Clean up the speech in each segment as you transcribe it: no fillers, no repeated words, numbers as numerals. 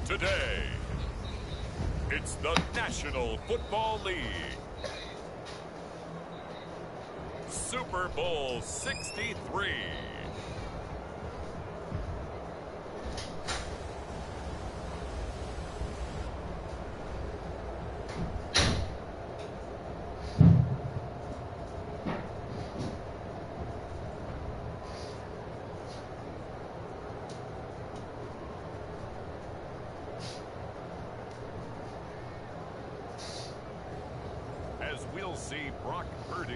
Today, it's the National Football League. Super Bowl 63. As we'll see Brock Purdy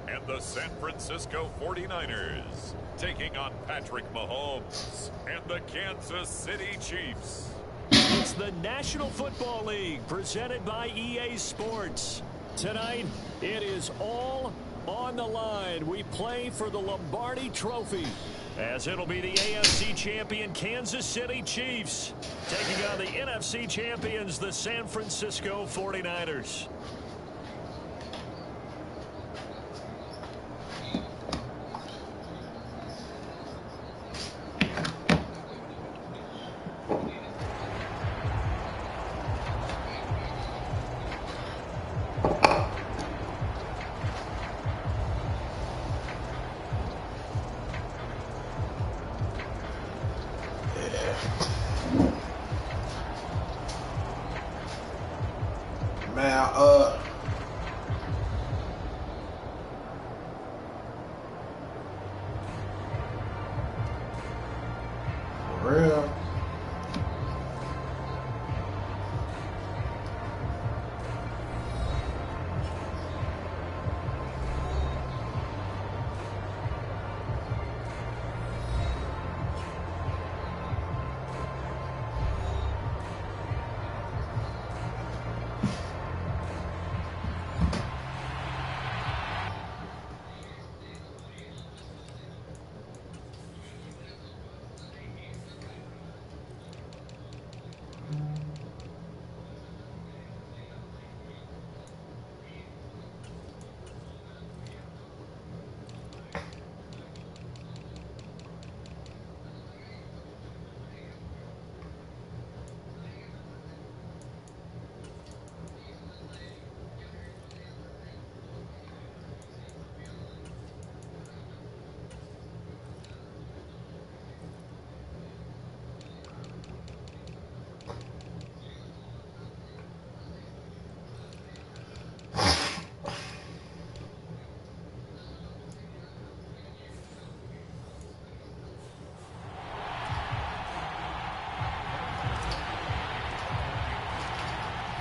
and the San Francisco 49ers taking on Patrick Mahomes and the Kansas City Chiefs. It's the National Football League presented by EA Sports. Tonight, it is all on the line. We play for the Lombardi Trophy, as it'll be the AFC champion Kansas City Chiefs taking on the NFC champions, the San Francisco 49ers.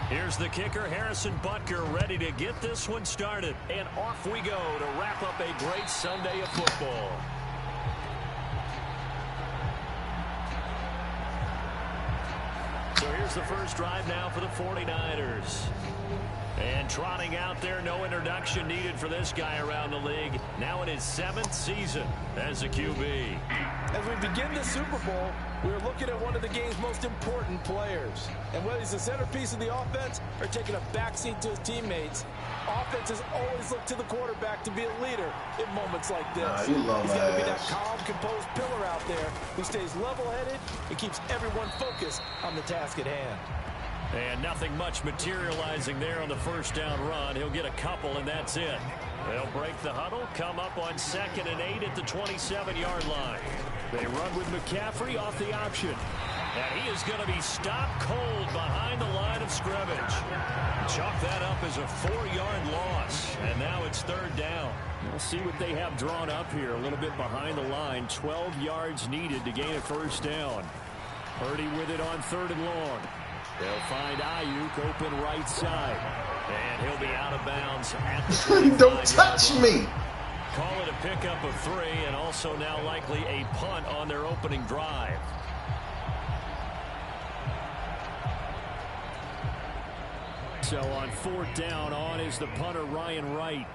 Here's the kicker, Harrison Butker, ready to get this one started. And off we go to wrap up a great Sunday of football. So here's the first drive now for the 49ers. And trotting out there, no introduction needed for this guy around the league. Now in his 7th season as a QB. As we begin the Super Bowl, we're looking at one of the game's most important players. And whether he's the centerpiece of the offense or taking a backseat to his teammates, offenses always look to the quarterback to be a leader in moments like this. He's got to be that calm, composed pillar out there who stays level-headed and keeps everyone focused on the task at hand. And nothing much materializing there on the first down run. He'll get a couple, and that's it. They'll break the huddle, come up on 2nd and 8 at the 27-yard line. They run with McCaffrey off the option. And he is going to be stopped cold behind the line of scrimmage. Chalk that up as a 4-yard loss. And now it's 3rd down. We'll see what they have drawn up here. A little bit behind the line. 12 yards needed to gain a first down. Purdy with it on 3rd and long. They'll find Ayuk open right side. And he'll be out of bounds at the 25-yard Don't touch me. Call it a pickup of 3, and also now likely a punt on their opening drive. So on 4th down, on is the punter, Ryan Wright.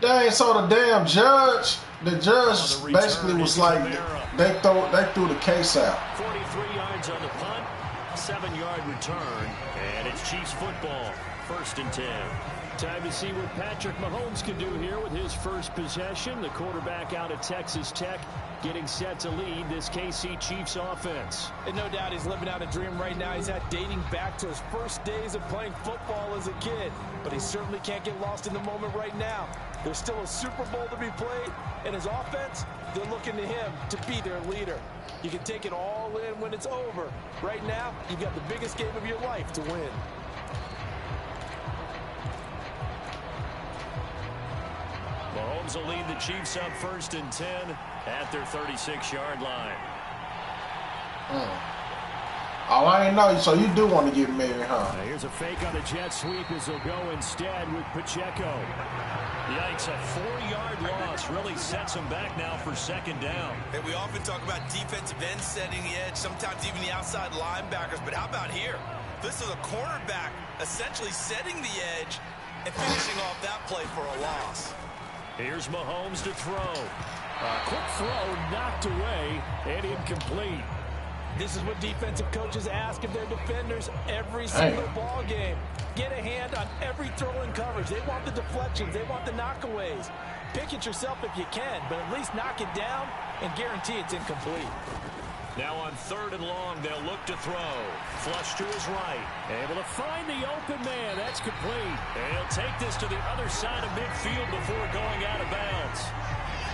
Dang, so the damn judge, basically was like, they threw the case out. 43 yards on the punt, 7-yard return, and it's Chiefs football, 1st and 10. Time to see what Patrick Mahomes can do here with his first possession. The quarterback out of Texas Tech getting set to lead this KC Chiefs offense. And no doubt he's living out a dream right now. He's had dating back to his first days of playing football as a kid. But he certainly can't get lost in the moment right now. There's still a Super Bowl to be played, and his offense, they're looking to him to be their leader. You can take it all in when it's over. Right now, you've got the biggest game of your life to win. Mahomes will lead the Chiefs up 1st and 10 at their 36-yard line. Oh, I ain't know. So you do want to get married, huh? Now here's a fake on the jet sweep as he'll go instead with Pacheco. Yikes, a 4-yard loss really sets him back now for 2nd down. And we often talk about defensive ends setting the edge, sometimes even the outside linebackers. But how about here? This is a cornerback essentially setting the edge and finishing off that play for a loss. Here's Mahomes to throw. A quick throw knocked away and incomplete. This is what defensive coaches ask of their defenders every single ball game. Get a hand on every throw in coverage. They want the deflections. They want the knockaways. Pick it yourself if you can, but at least knock it down and guarantee it's incomplete. Now on 3rd and long, they'll look to throw. Flush to his right. Able to find the open man. That's complete. And he'll take this to the other side of midfield before going out of bounds.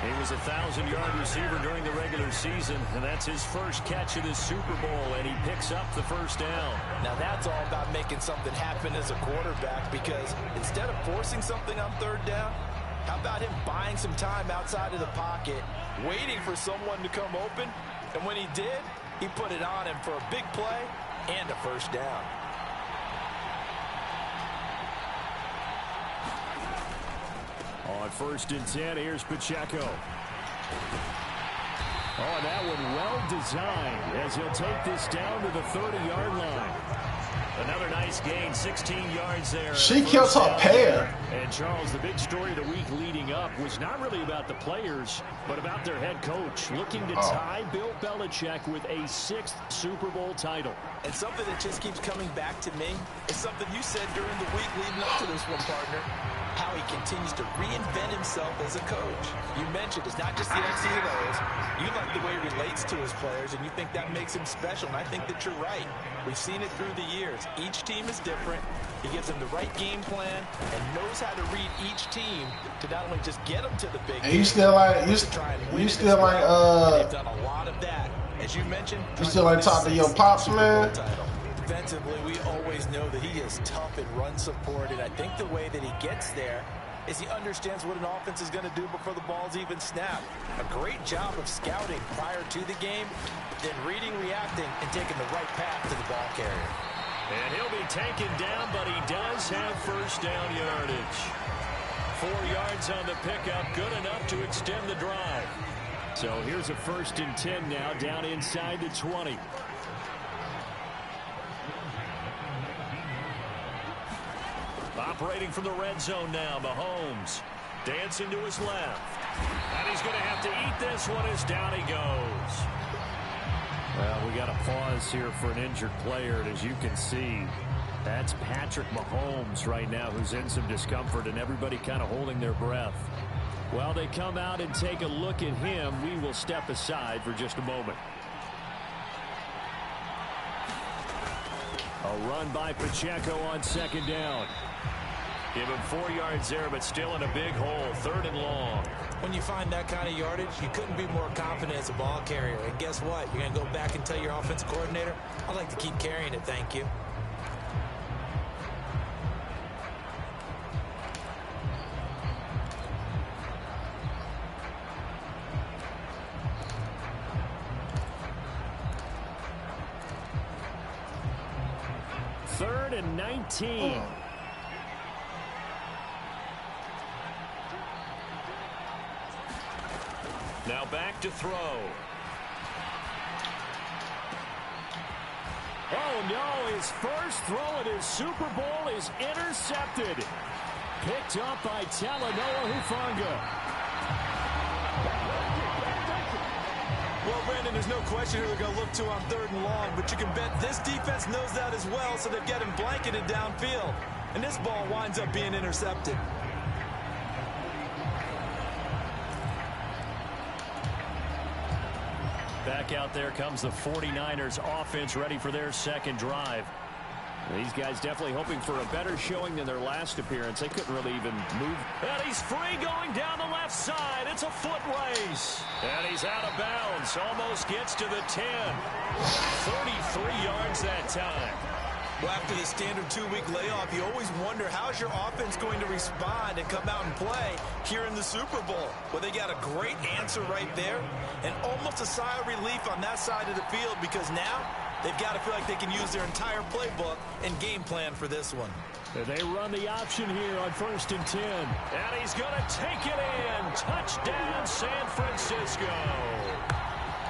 He was a 1,000-yard receiver during the regular season, and that's his first catch of this Super Bowl, and he picks up the 1st down. Now that's all about making something happen as a quarterback, because instead of forcing something on 3rd down, how about him buying some time outside of the pocket, waiting for someone to come open, and when he did, he put it on him for a big play and a 1st down. On 1st and 10, here's Pacheco. Oh, that one well designed as he'll take this down to the 30-yard line. Another nice gain, 16 yards there. She kills her pair. And Charles, the big story of the week leading up was not really about the players, but about their head coach looking to tie Bill Belichick with a 6th Super Bowl title. And something that just keeps coming back to me is something you said during the week leading up to this one, partner. How he continues to reinvent himself as a coach. You mentioned it's not just the X's and O's. You like the way he relates to his players, and you think that makes him special, and I think that you're right. We've seen it through the years. Each team is different. He gives them the right game plan and knows how to read each team to not only just get them to the big game, you still like they've done a lot of that. As you mentioned, you still like talk to your pops, man? Defensively, we always know that he is tough and run support, and I think the way that he gets there is he understands what an offense is going to do before the ball's even snapped. A great job of scouting prior to the game, then reading, reacting, and taking the right path to the ball carrier. And he'll be taken down, but he does have 1st down yardage. 4 yards on the pickup, good enough to extend the drive. So here's a 1st and 10 now, down inside the 20. Operating from the red zone now, Mahomes dancing to his left. And he's going to have to eat this one as down he goes. Well, we got a pause here for an injured player, and as you can see, that's Patrick Mahomes right now who's in some discomfort, and everybody kind of holding their breath. While they come out and take a look at him, we will step aside for just a moment. A run by Pacheco on 2nd down. Give him 4 yards there, but still in a big hole. 3rd and long. When you find that kind of yardage, you couldn't be more confident as a ball carrier. And guess what? You're going to go back and tell your offensive coordinator, I'd like to keep carrying it, thank you. Third and 19. Now back to throw. Oh, no, his first throw at his Super Bowl is intercepted. Picked up by Talanoa Hufanga. Well, Brandon, there's no question who they're going to look to on 3rd and long, but you can bet this defense knows that as well, so they've got him blanketed downfield. and this ball winds up being intercepted. Back out there comes the 49ers offense, ready for their second drive. These guys definitely hoping for a better showing than their last appearance. They couldn't really even move. And he's free going down the left side. It's a foot race. And he's out of bounds. Almost gets to the 10. 33 yards that time. Well, after the standard 2-week layoff, you always wonder how's your offense going to respond and come out and play here in the Super Bowl. Well, they got a great answer right there and almost a sigh of relief on that side of the field because now they've got to feel like they can use their entire playbook and game plan for this one. They run the option here on 1st and 10. And he's going to take it in. Touchdown, San Francisco.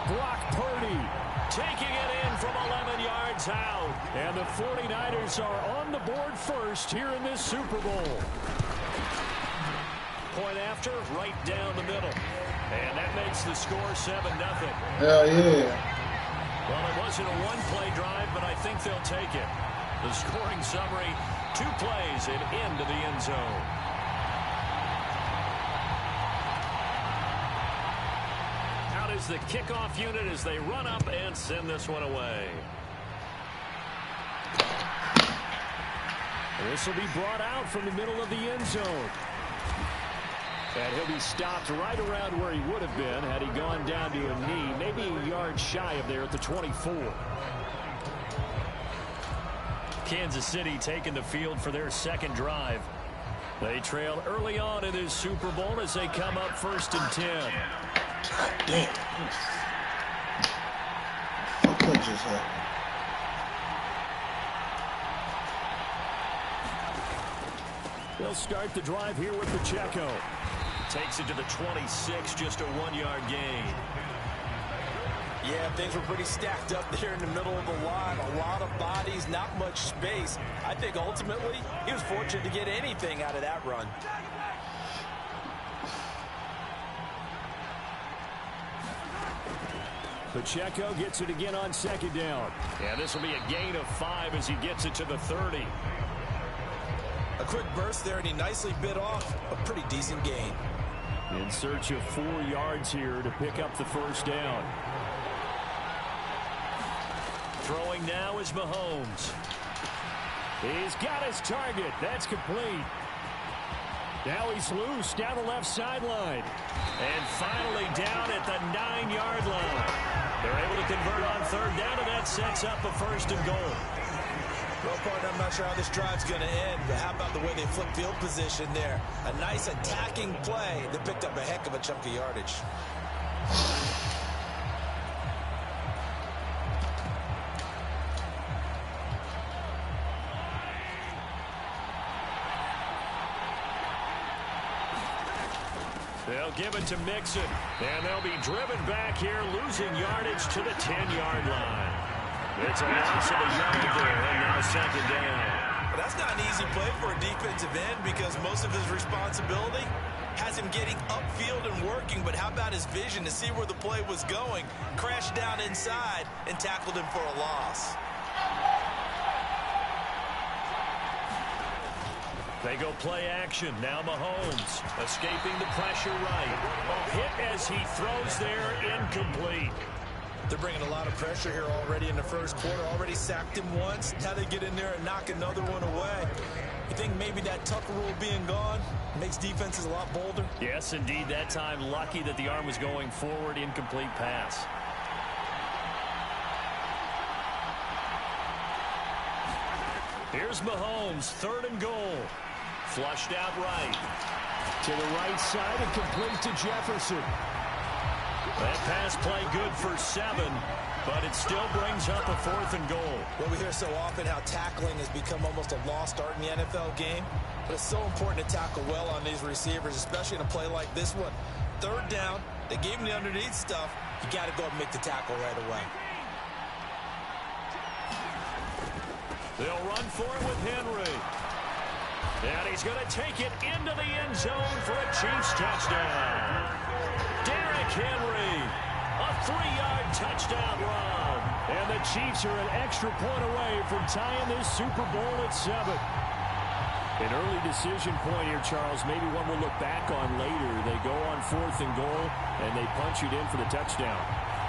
Brock Purdy taking it in from 11 yards out. And the 49ers are on the board first here in this Super Bowl. Point after, right down the middle. And that makes the score 7-0. Hell yeah. Well, it wasn't a one-play drive, but I think they'll take it. The scoring summary, 2 plays and into the end zone. Out is the kickoff unit as they run up and send this one away. This will be brought out from the middle of the end zone. And he'll be stopped right around where he would have been had he gone down to a knee, maybe a yard shy of there at the 24. Kansas City taking the field for their second drive. They trail early on in this Super Bowl as they come up 1st and 10. God damn. What just happened? They'll start the drive here with Pacheco. Takes it to the 26, just a 1-yard gain. Yeah, things were pretty stacked up there in the middle of the line. A lot of bodies, not much space. I think ultimately he was fortunate to get anything out of that run. Pacheco gets it again on 2nd down. And this will be a gain of 5 as he gets it to the 30. A quick burst there, and he nicely bit off a pretty decent gain. In search of 4 yards here to pick up the 1st down. Throwing now is Mahomes. He's got his target. That's complete. Now he's loose down the left sideline. And finally down at the 9-yard line. They're able to convert on 3rd down, and that sets up a 1st and goal. Well, partner, I'm not sure how this drive's going to end, but how about the way they flip field position there? A nice attacking play that picked up a heck of a chunk of yardage. They'll give it to Mixon, and they'll be driven back here, losing yardage to the 10-yard line. It's a loss of a yard there, and now 2nd down. But that's not an easy play for a defensive end because most of his responsibility has him getting upfield and working, but how about his vision to see where the play was going, crashed down inside, and tackled him for a loss. They go play action. Now Mahomes escaping the pressure right. A hit as he throws there, incomplete. They're bringing a lot of pressure here already in the 1st quarter. Already sacked him once. Now they get in there and knock another one away. You think maybe that Tucker rule being gone makes defenses a lot bolder? Yes, indeed. That time lucky that the arm was going forward. Incomplete pass. Here's Mahomes, 3rd and goal. Flushed out right. To the right side and complete to Jefferson. That pass play good for 7, but it still brings up a 4th and goal. Well, we hear so often how tackling has become almost a lost art in the NFL game, but it's so important to tackle well on these receivers, especially in a play like this one. 3rd down, they gave him the underneath stuff. You got to go and make the tackle right away. They'll run for it with Henry. And he's going to take it into the end zone for a Chiefs touchdown. Derrick Henry, a 3-yard touchdown run. And the Chiefs are an extra point away from tying this Super Bowl at 7. An early decision point here, Charles. Maybe one we'll look back on later. They go on 4th and goal, and they punch it in for the touchdown.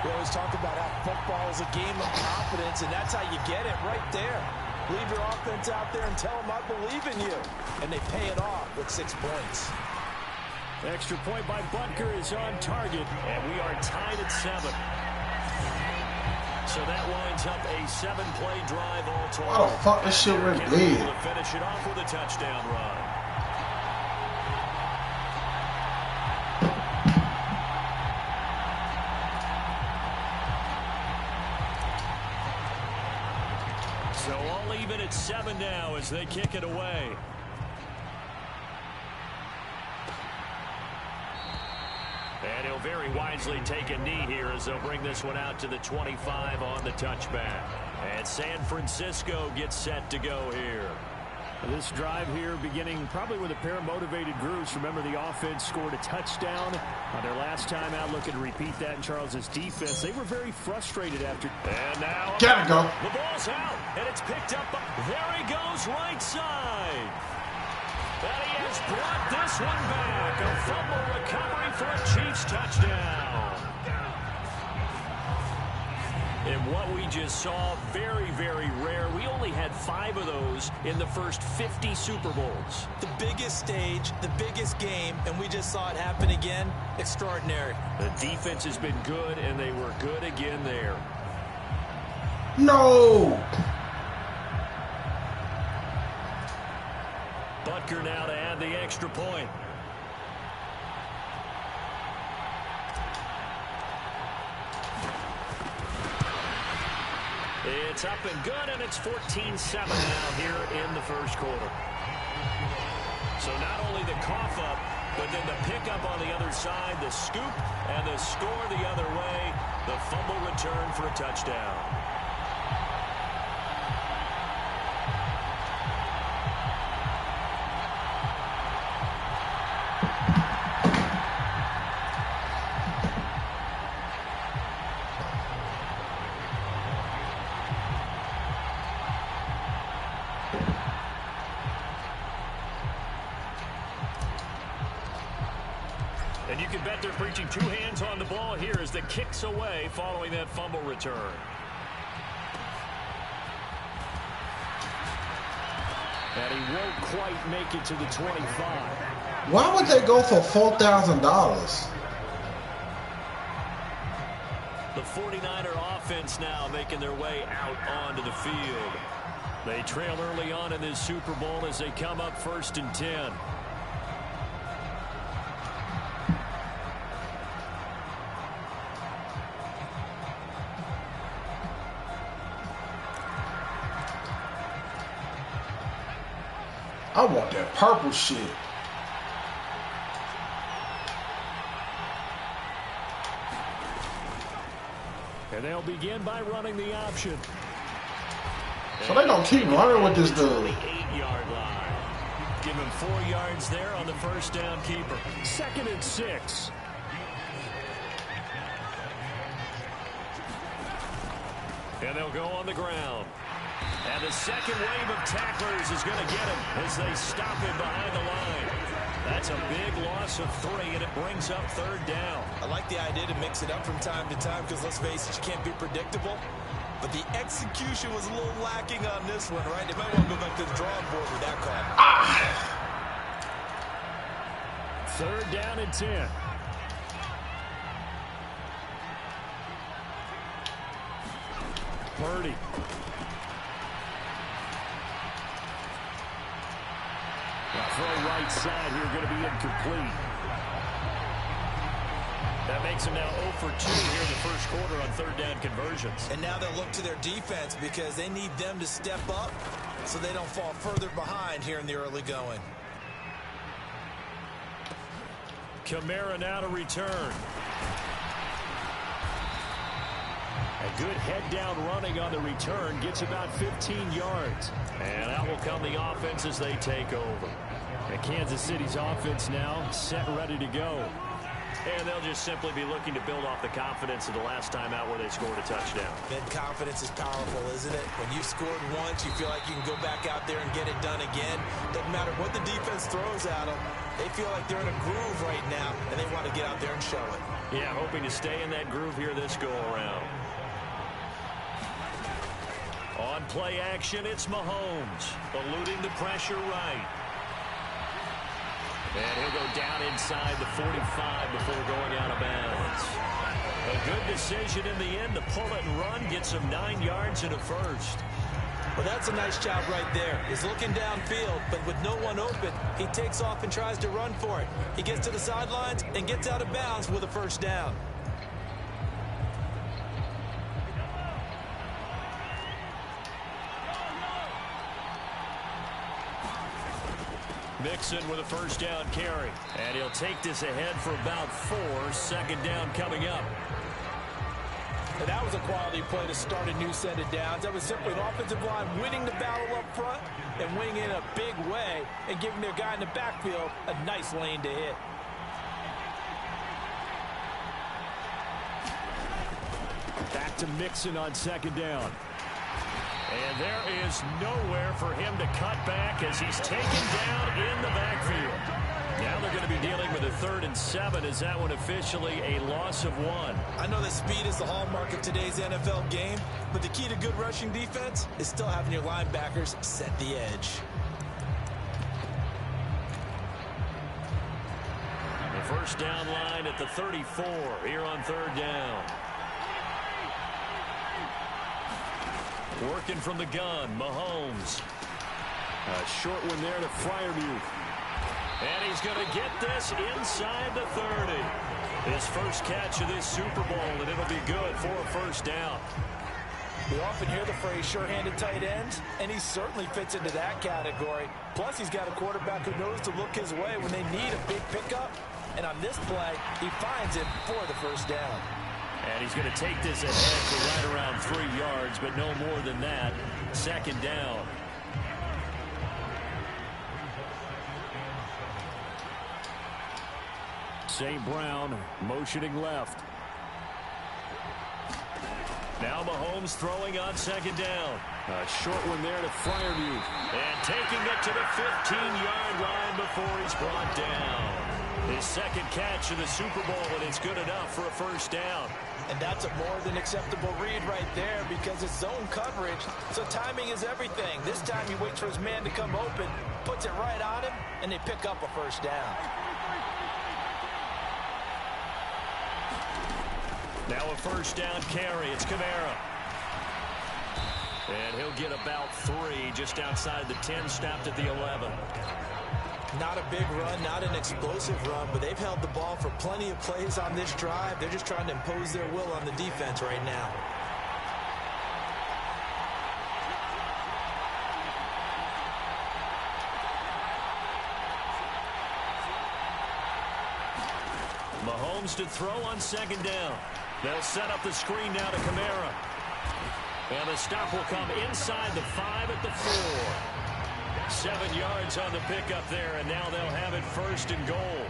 We always talk about how football is a game of confidence, and that's how you get it right there. Leave your offense out there and tell them I believe in you. And they pay it off with 6 points. Extra point by Butker is on target, and we are tied at 7. So that winds up a 7-play drive all total. Why the fuck this shit went dead? To finish it off with a touchdown run. So all even at 7 now as they kick it away. And he'll very wisely take a knee here as they'll bring this one out to the 25 on the touchback. And San Francisco gets set to go here. This drive here beginning probably with a pair of motivated groups. Remember, the offense scored a touchdown on their last time out. Looking to repeat that in Charles's defense. They were very frustrated after. And now Gotta go. The ball's out, and it's picked up. There he goes, right side. And he has brought this one back. A fumble recovery for a Chiefs touchdown. And what we just saw, very, very rare. We only had 5 of those in the first 50 Super Bowls. The biggest stage, the biggest game, and we just saw it happen again. Extraordinary. The defense has been good, and they were good again there. No! Butker now to add the extra point. It's up and good, and it's 14-7 now here in the first quarter. So not only the cough up, but then the pickup on the other side, the scoop, and the score the other way, the fumble return for a touchdown. And you can bet they're preaching 2 hands on the ball here as the kick's away following that fumble return. And he won't quite make it to the 25. Why would they go for $4,000? The 49er offense now making their way out onto the field. They trail early on in this Super Bowl as they come up 1st and 10. I want that purple shit. And they'll begin by running the option. So they're going to keep running with this dude. 8-yard line. Give him 4 yards there on the first down keeper. 2nd and 6. And they'll go on the ground. And the second wave of tacklers is going to get him as they stop him behind the line. That's a big loss of 3, and it brings up 3rd down. I like the idea to mix it up from time to time because, let's face it, you can't be predictable. But the execution was a little lacking on this one, right? They might want to go back to the drawing board with that call. 3rd down and 10. Purdy. Throw right side here, going to be incomplete. That makes them now 0 for 2 here in the first quarter on 3rd down conversions. And now they'll look to their defense because they need them to step up so they don't fall further behind here in the early going. Kamara now to return. A good head-down running on the return. Gets about 15 yards. And out will come the offense as they take over. And Kansas City's offense now set, ready to go. And they'll just simply be looking to build off the confidence of the last time out where they scored a touchdown. Man, confidence is powerful, isn't it? When you've scored once, you feel like you can go back out there and get it done again. Doesn't matter what the defense throws at them. They feel like they're in a groove right now, and they want to get out there and show it. Yeah, hoping to stay in that groove here this go-around. On play action, it's Mahomes, eluding the pressure right. And he'll go down inside the 45 before going out of bounds. A good decision in the end to pull it and run, get some 9 yards and a first. Well, that's a nice job right there. He's looking downfield, but with no one open, he takes off and tries to run for it. He gets to the sidelines and gets out of bounds with a first down. Mixon with a first down carry. And he'll take this ahead for about 4. Second down coming up. And that was a quality play to start a new set of downs. That was simply an offensive line winning the battle up front and winning in a big way and giving their guy in the backfield a nice lane to hit. Back to Mixon on second down. And there is nowhere for him to cut back as he's taken down in the backfield. Now they're going to be dealing with a 3rd and 7. Is that one officially a loss of 1? I know that speed is the hallmark of today's NFL game, but the key to good rushing defense is still having your linebackers set the edge. The first down line at the 34 here on 3rd down. Working from the gun, Mahomes. A short one there to Freiermuth. And he's going to get this inside the 30. His first catch of this Super Bowl, and it'll be good for a first down. We often hear the phrase sure-handed tight ends, and he certainly fits into that category. Plus, he's got a quarterback who knows to look his way when they need a big pickup. And on this play, he finds it for the first down. And he's going to take this ahead for right around 3 yards, but no more than that. Second down. St. Brown motioning left. Now Mahomes throwing on second down. A short one there to Freiermuth. And taking it to the 15-yard line before he's brought down. His second catch of the Super Bowl, and it's good enough for a first down. And that's a more than acceptable read right there because it's zone coverage, so timing is everything. This time he waits for his man to come open, puts it right on him, and they pick up a first down. Now a first down carry. It's Kamara. And he'll get about 3 just outside the 10, stopped at the 11. Not a big run, not an explosive run, but they've held the ball for plenty of plays on this drive. They're just trying to impose their will on the defense right now. Mahomes to throw on second down. They'll set up the screen now to Kamara. And the stop will come inside the 5 at the 4. 7 yards on the pickup there, and now they'll have it first and goal.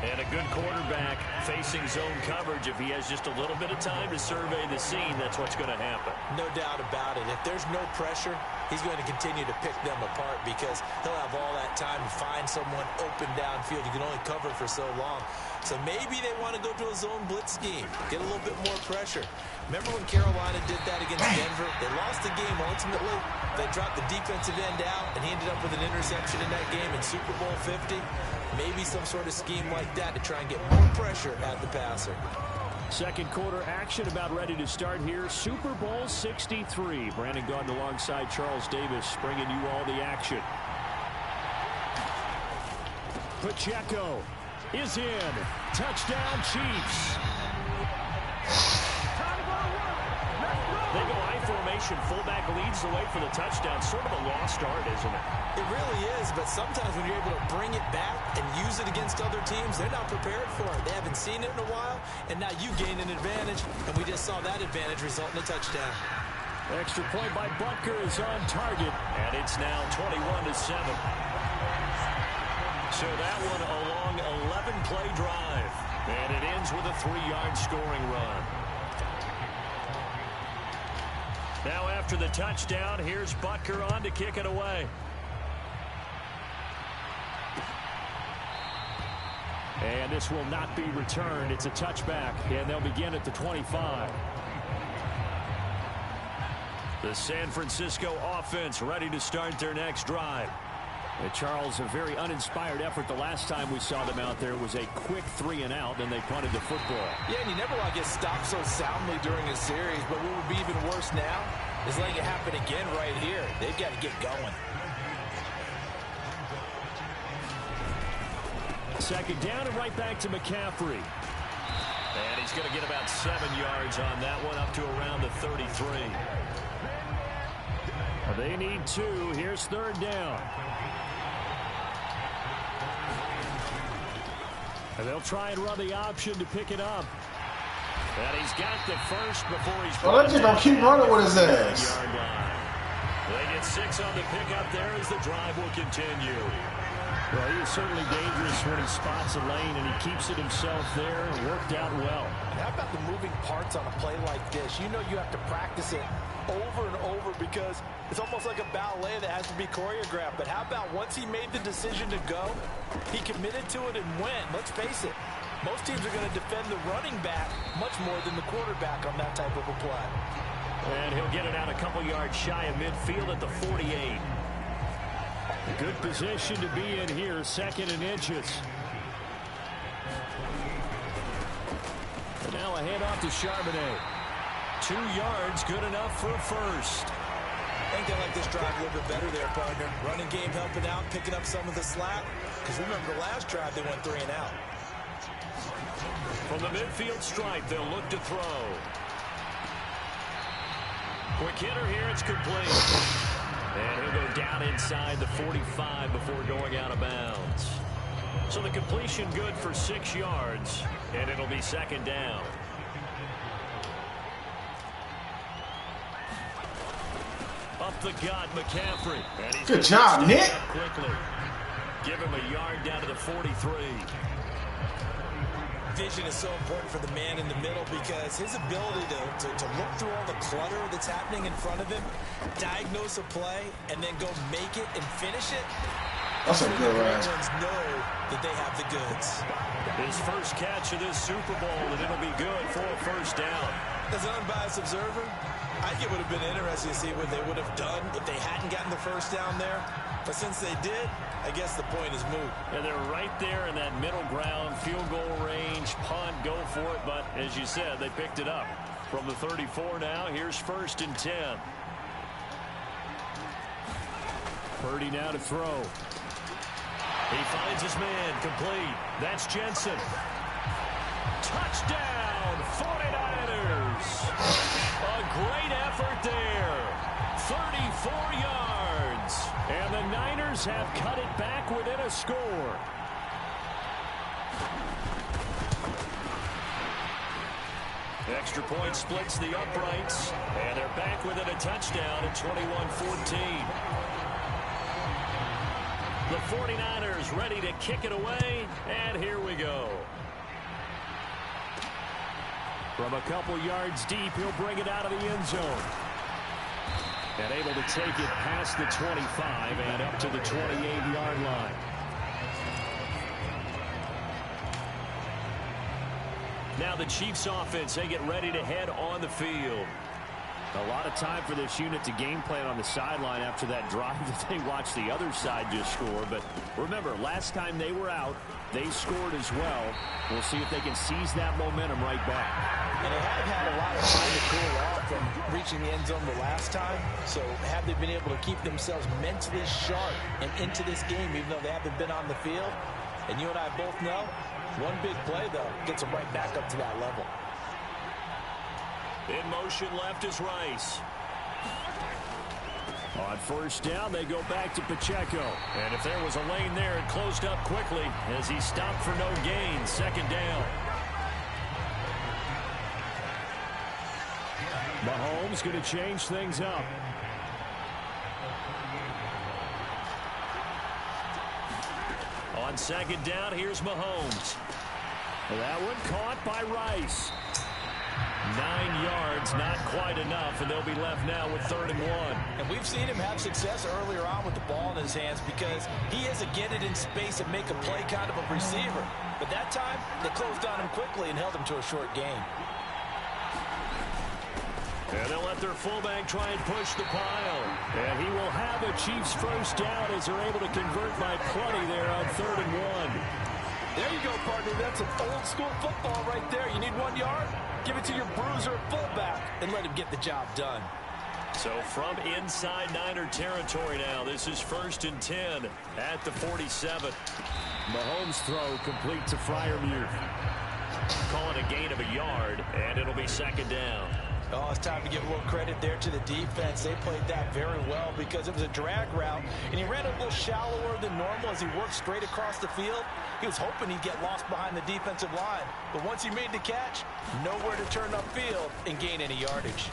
And a good quarterback facing zone coverage. If he has just a little bit of time to survey the scene, that's what's going to happen. No doubt about it. If there's no pressure, he's going to continue to pick them apart because he'll have all that time to find someone open downfield. You can only cover for so long. So maybe they want to go to a zone blitz scheme, get a little bit more pressure. Remember when Carolina did that against Denver? They lost the game ultimately. They dropped the defensive end out, and he ended up with an interception in that game in Super Bowl 50. Maybe some sort of scheme like that to try and get more pressure at the passer. Second quarter action about ready to start here. Super Bowl 63. Brandon Gaudin alongside Charles Davis bringing you all the action. Pacheco is in. Touchdown Chiefs. They go I formation. Fullback leads the way for the touchdown. Sort of a lost art, isn't it? It really is, but sometimes when you're able to bring it back and use it against other teams, they're not prepared for it. They haven't seen it in a while, and now you gain an advantage, and we just saw that advantage result in a touchdown. Extra point by Butker is on target. And it's now 21-7. So that one a long 11-play drive. And it ends with a 3-yard scoring run. Now after the touchdown, here's Butker on to kick it away. And this will not be returned. It's a touchback, and they'll begin at the 25. The San Francisco offense ready to start their next drive. Charles, a very uninspired effort the last time we saw them out there. It was a quick 3-and-out, and they punted the football. Yeah, and you never want to get stopped so soundly during a series, but what would be even worse now is letting it happen again right here. They've got to get going. Second down and right back to McCaffrey. And he's going to get about 7 yards on that one, up to around the 33. They need 2. Here's third down. And they'll try and run the option to pick it up. And he's got the first before he's... Well, they're just going to keep running with his ass. They get 6 on the pickup there as the drive will continue. Well, he is certainly dangerous when he spots a lane, and he keeps it himself there. It worked out well. And how about the moving parts on a play like this? You know you have to practice it over and over because it's almost like a ballet that has to be choreographed. But how about once he made the decision to go, he committed to it and went. Let's face it, most teams are going to defend the running back much more than the quarterback on that type of a play. And he'll get it out a couple yards shy of midfield at the 48. Good position to be in here, 2nd and inches. And now a handoff to Charbonnet. 2 yards, good enough for a first. I think they like this drive a little bit better there, partner. Running game helping out, picking up some of the slack. Because remember, the last drive they went 3-and-out. From the midfield stripe, they'll look to throw. Quick hitter here, it's complete. And he'll go down inside the 45 before going out of bounds. So the completion good for 6 yards, and it'll be 2nd down. Up the gut, McCaffrey. Good job, Nick. Quickly. Give him a yard down to the 43. Vision is so important for the man in the middle because his ability to look through all the clutter that's happening in front of him, diagnose a play, and then go make it and finish it. That's a good run. Know that they have the goods. His first catch of this Super Bowl, and it'll be good for a first down. As an unbiased observer, I think it would have been interesting to see what they would have done if they hadn't gotten the first down there. But since they did, I guess the point is moot. And they're right there in that middle ground, field goal range, punt, go for it. But as you said, they picked it up. From the 34 now, here's 1st and 10. Purdy now to throw. He finds his man, complete. That's Jensen. Touchdown, 49ers. A great effort there. 34 yards. And the Niners have cut it back within a score. Extra point splits the uprights. And they're back within a touchdown at 21-14. The 49ers ready to kick it away, and here we go. From a couple yards deep, he'll bring it out of the end zone. And able to take it past the 25 and up to the 28-yard line. Now the Chiefs offense, they get ready to head on the field. A lot of time for this unit to game plan on the sideline after that drive that they watched the other side just score. But remember, last time they were out, they scored as well. We'll see if they can seize that momentum right back. And they have had a lot of time to cool off from reaching the end zone the last time. So have they been able to keep themselves mentally sharp and into this game, even though they haven't been on the field? And you and I both know, one big play, though, gets them right back up to that level. In motion left is Rice. On first down, they go back to Pacheco. And if there was a lane there, it closed up quickly as he stopped for no gain. 2nd down. Mahomes going to change things up. On 2nd down, here's Mahomes. That one caught by Rice. 9 yards, not quite enough, and they'll be left now with 3rd and 1. And we've seen him have success earlier on with the ball in his hands because he is a get it in space and make a play kind of a receiver. But that time, they closed on him quickly and held him to a short gain. And they'll let their fullback try and push the pile. And he will have a Chiefs first down as they're able to convert by plenty there on 3rd and 1. There you go, partner. That's some old school football right there. You need 1 yard? Give it to your bruiser fullback and let him get the job done. So from inside Niner territory now, this is 1st and 10 at the 47. Mahomes' throw complete to Freiermuth. Calling a gain of a yard, and it'll be 2nd down. Oh, it's time to give a little credit there to the defense. They played that very well because it was a drag route, and he ran a little shallower than normal as he worked straight across the field. He was hoping he'd get lost behind the defensive line, but once he made the catch, nowhere to turn upfield and gain any yardage.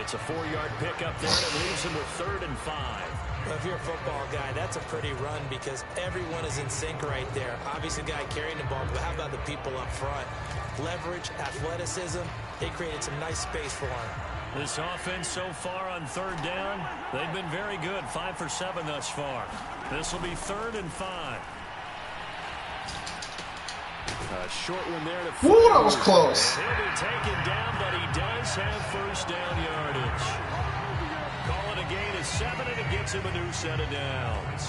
It's a 4-yard pickup there that leaves him with 3rd and 5. Well, if you're a football guy, that's a pretty run because everyone is in sync right there. Obviously, the guy carrying the ball, but how about the people up front? Leverage, athleticism, they created some nice space for him. This offense so far on 3rd down, they've been very good. 5 for 7 thus far. This will be 3rd and 5. A short one there to Woo, that was close. He'll be taken down, but he does have first down yardage. Calling a gain of 7, and it gets him a new set of downs.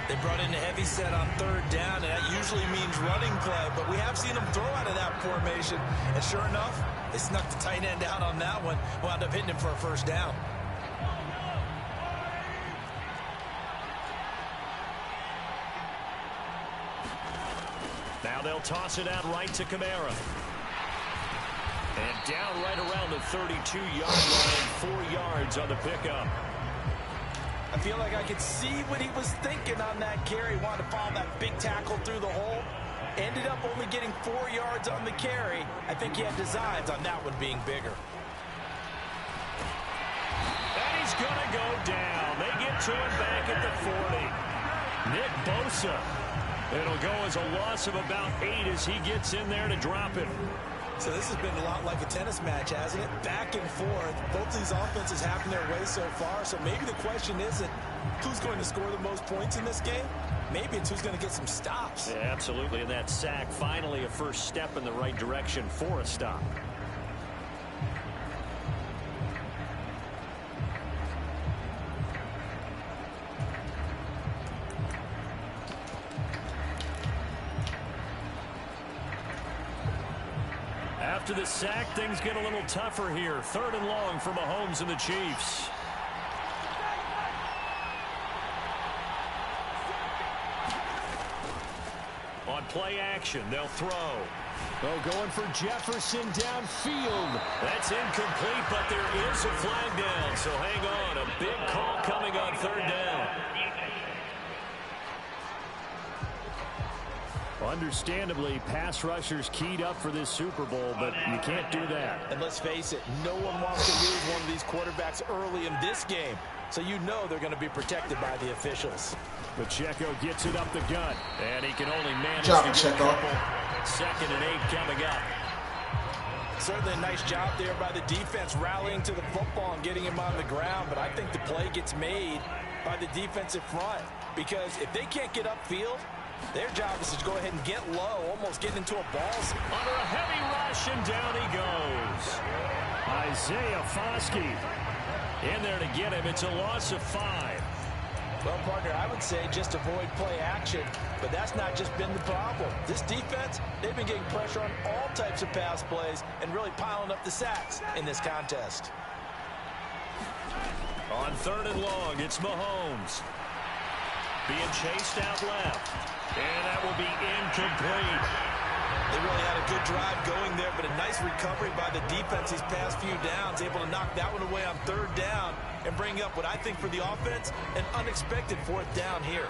They brought in a heavy set on 3rd down, and that usually means running play, but we have seen them throw out of that formation, and sure enough, they snuck the tight end out on that one, wound up hitting him for a first down. Now they'll toss it out right to Kamara. And down right around the 32-yard line, 4 yards on the pickup. I feel like I could see what he was thinking on that carry. Wanted to follow that big tackle through the hole. Ended up only getting 4 yards on the carry. I think he had designs on that one being bigger. And he's going to go down. They get to him back at the 40. Nick Bosa. It'll go as a loss of about 8 as he gets in there to drop it. So this has been a lot like a tennis match, hasn't it? Back and forth. Both these offenses having their way so far. So maybe the question isn't who's going to score the most points in this game. Maybe it's who's going to get some stops. Yeah, absolutely. And that sack, finally a first step in the right direction for a stop. After the sack, things get a little tougher here. 3rd and long for Mahomes and the Chiefs. On play action, they'll throw. Oh, going for Jefferson downfield. That's incomplete, but there is a flag down. So hang on, a big call coming on 3rd down. Understandably, pass rushers keyed up for this Super Bowl, but you can't do that. And let's face it, no one wants to lose one of these quarterbacks early in this game. So you know they're going to be protected by the officials. Pacheco gets it up the gut. And he can only manage Job, to get a Pacheco. couple. 2nd and 8 coming up. Certainly a nice job there by the defense rallying to the football and getting him on the ground. But I think the play gets made by the defensive front. Because if they can't get upfield, their job is to go ahead and get low, almost get into a ball. Under a heavy rush, and down he goes. Isaiah Foskey In there to get him. It's a loss of 5. Well, partner, I would say just avoid play action, but that's not just been the problem. This defense, they've been getting pressure on all types of pass plays and really piling up the sacks in this contest. On 3rd and long, it's Mahomes. Being chased out left. And that will be incomplete. They really had a good drive going there, but a nice recovery by the defense these past few downs, able to knock that one away on 3rd down and bring up what I think for the offense, an unexpected 4th down here.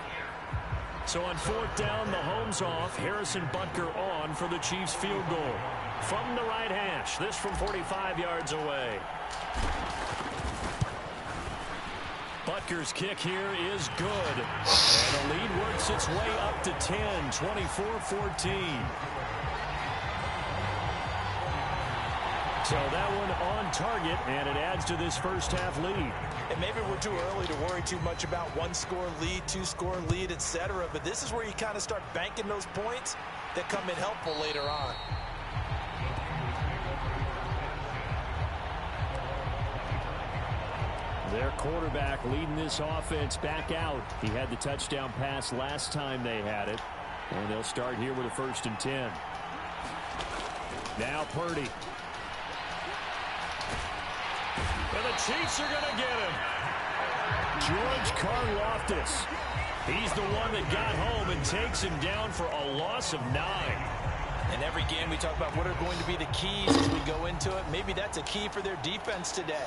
So on 4th down, Mahomes off, Harrison Butker on for the Chiefs field goal. From the right hash, this from 45 yards away. Butker Rutgers kick here is good. And the lead works its way up to 10, 24-14. So that one on target, and it adds to this first half lead. And maybe we're too early to worry too much about one-score lead, two-score lead, etc. But this is where you kind of start banking those points that come in helpful later on. Their quarterback leading this offense back out. He had the touchdown pass last time they had it. And they'll start here with a 1st and 10. Now Purdy. And the Chiefs are going to get him. George Karlaftis. He's the one that got home and takes him down for a loss of 9. In every game we talk about what are going to be the keys as we go into it. Maybe that's a key for their defense today.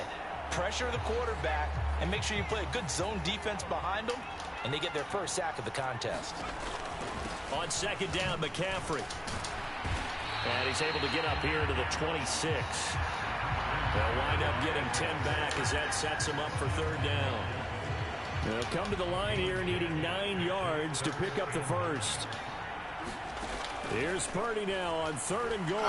Pressure the quarterback and make sure you play a good zone defense behind them, and they get their first sack of the contest. On 2nd down, McCaffrey. And he's able to get up here to the 26. They'll wind up getting 10 back as that sets them up for 3rd down. They'll come to the line here needing 9 yards to pick up the first. Here's Purdy now on 3rd and goal.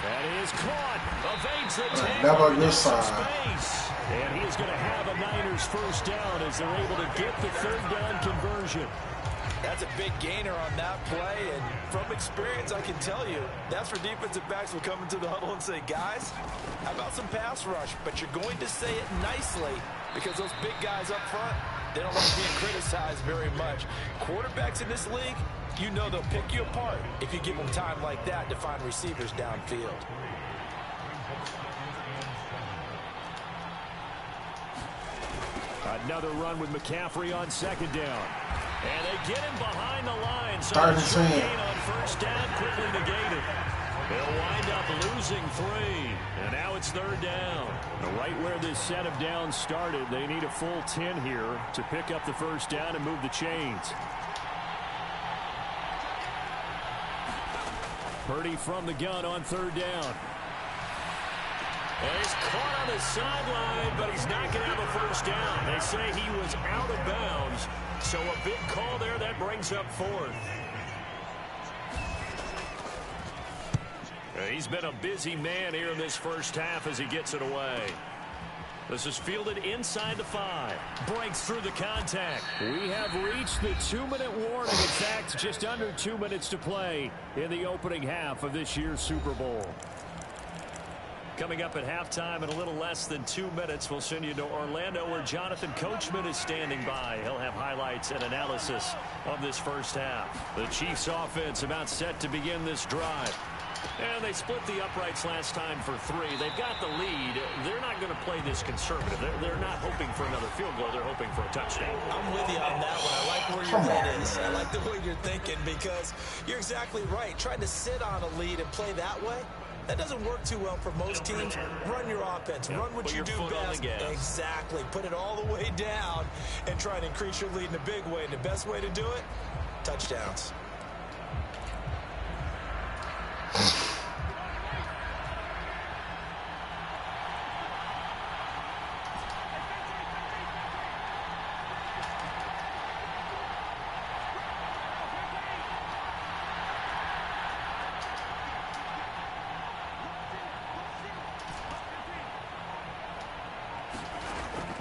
That is caught. Evades the tackle. Never a good sign. And he is going to have a Niners first down as they're able to get the 3rd down conversion. That's a big gainer on that play, and from experience, I can tell you, that's where defensive backs will come into the huddle and say, guys, how about some pass rush? But you're going to say it nicely because those big guys up front, they don't like being criticized very much. Quarterbacks in this league, you know they'll pick you apart if you give them time like that to find receivers downfield. Another run with McCaffrey on 2nd down. And they get him behind the line. So Third the short and 10. gain on 1st down quickly negated. They'll wind up losing 3. And now it's 3rd down. Right where this set of downs started, they need a full 10 here to pick up the 1st down and move the chains. Purdy from the gun on 3rd down. And he's caught on the sideline, but he's not going to have a 1st down. They say he was out of bounds, so a big call there that brings up 4th. He's been a busy man here in this first half as he gets it away. This is fielded inside the 5. Breaks through the contact. We have reached the 2-minute warning. In fact, just under 2 minutes to play in the opening half of this year's Super Bowl. Coming up at halftime in a little less than 2 minutes, we'll send you to Orlando where Jonathan Coachman is standing by. He'll have highlights and analysis of this first half. The Chiefs offense about set to begin this drive. And they split the uprights last time for 3. They've got the lead. They're not going to play this conservative. They're not hoping for another field goal. They're hoping for a touchdown. I'm with you on that one. I like where your head is. I like the way you're thinking because you're exactly right. Trying to sit on a lead and play that way, that doesn't work too well for most teams. Run your offense. Run what you do best. Exactly. Put it all the way down and try and increase your lead in a big way. And the best way to do it, touchdowns.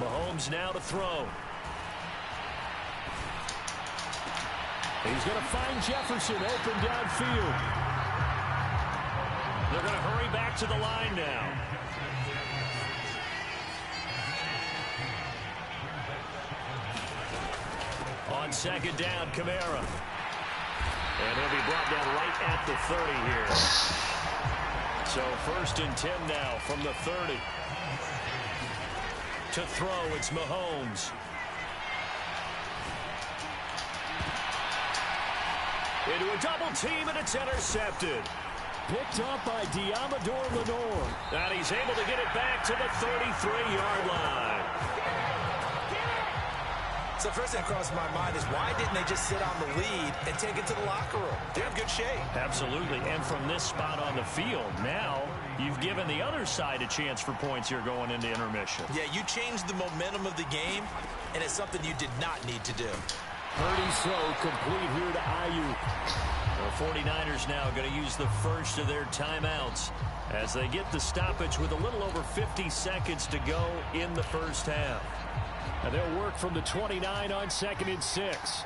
Mahomes now to throw. He's going to find Jefferson open downfield. They're going to hurry back to the line now. On 2nd down, Kamara. And he'll be brought down right at the 30 here. So 1st and 10 now from the 30. To throw, it's Mahomes. Into a double team, and it's intercepted. Picked up by Diamador Lenore. And he's able to get it back to the 33-yard line. So the first thing that crosses my mind is why didn't they just sit on the lead and take it to the locker room? They're in good shape. Absolutely. And from this spot on the field, now you've given the other side a chance for points here going into intermission. Yeah, you changed the momentum of the game, and it's something you did not need to do. Purdy's throw complete here to Ayuk. The 49ers now going to use the first of their timeouts as they get the stoppage with a little over 50 seconds to go in the first half. And they'll work from the 29 on 2nd and 6.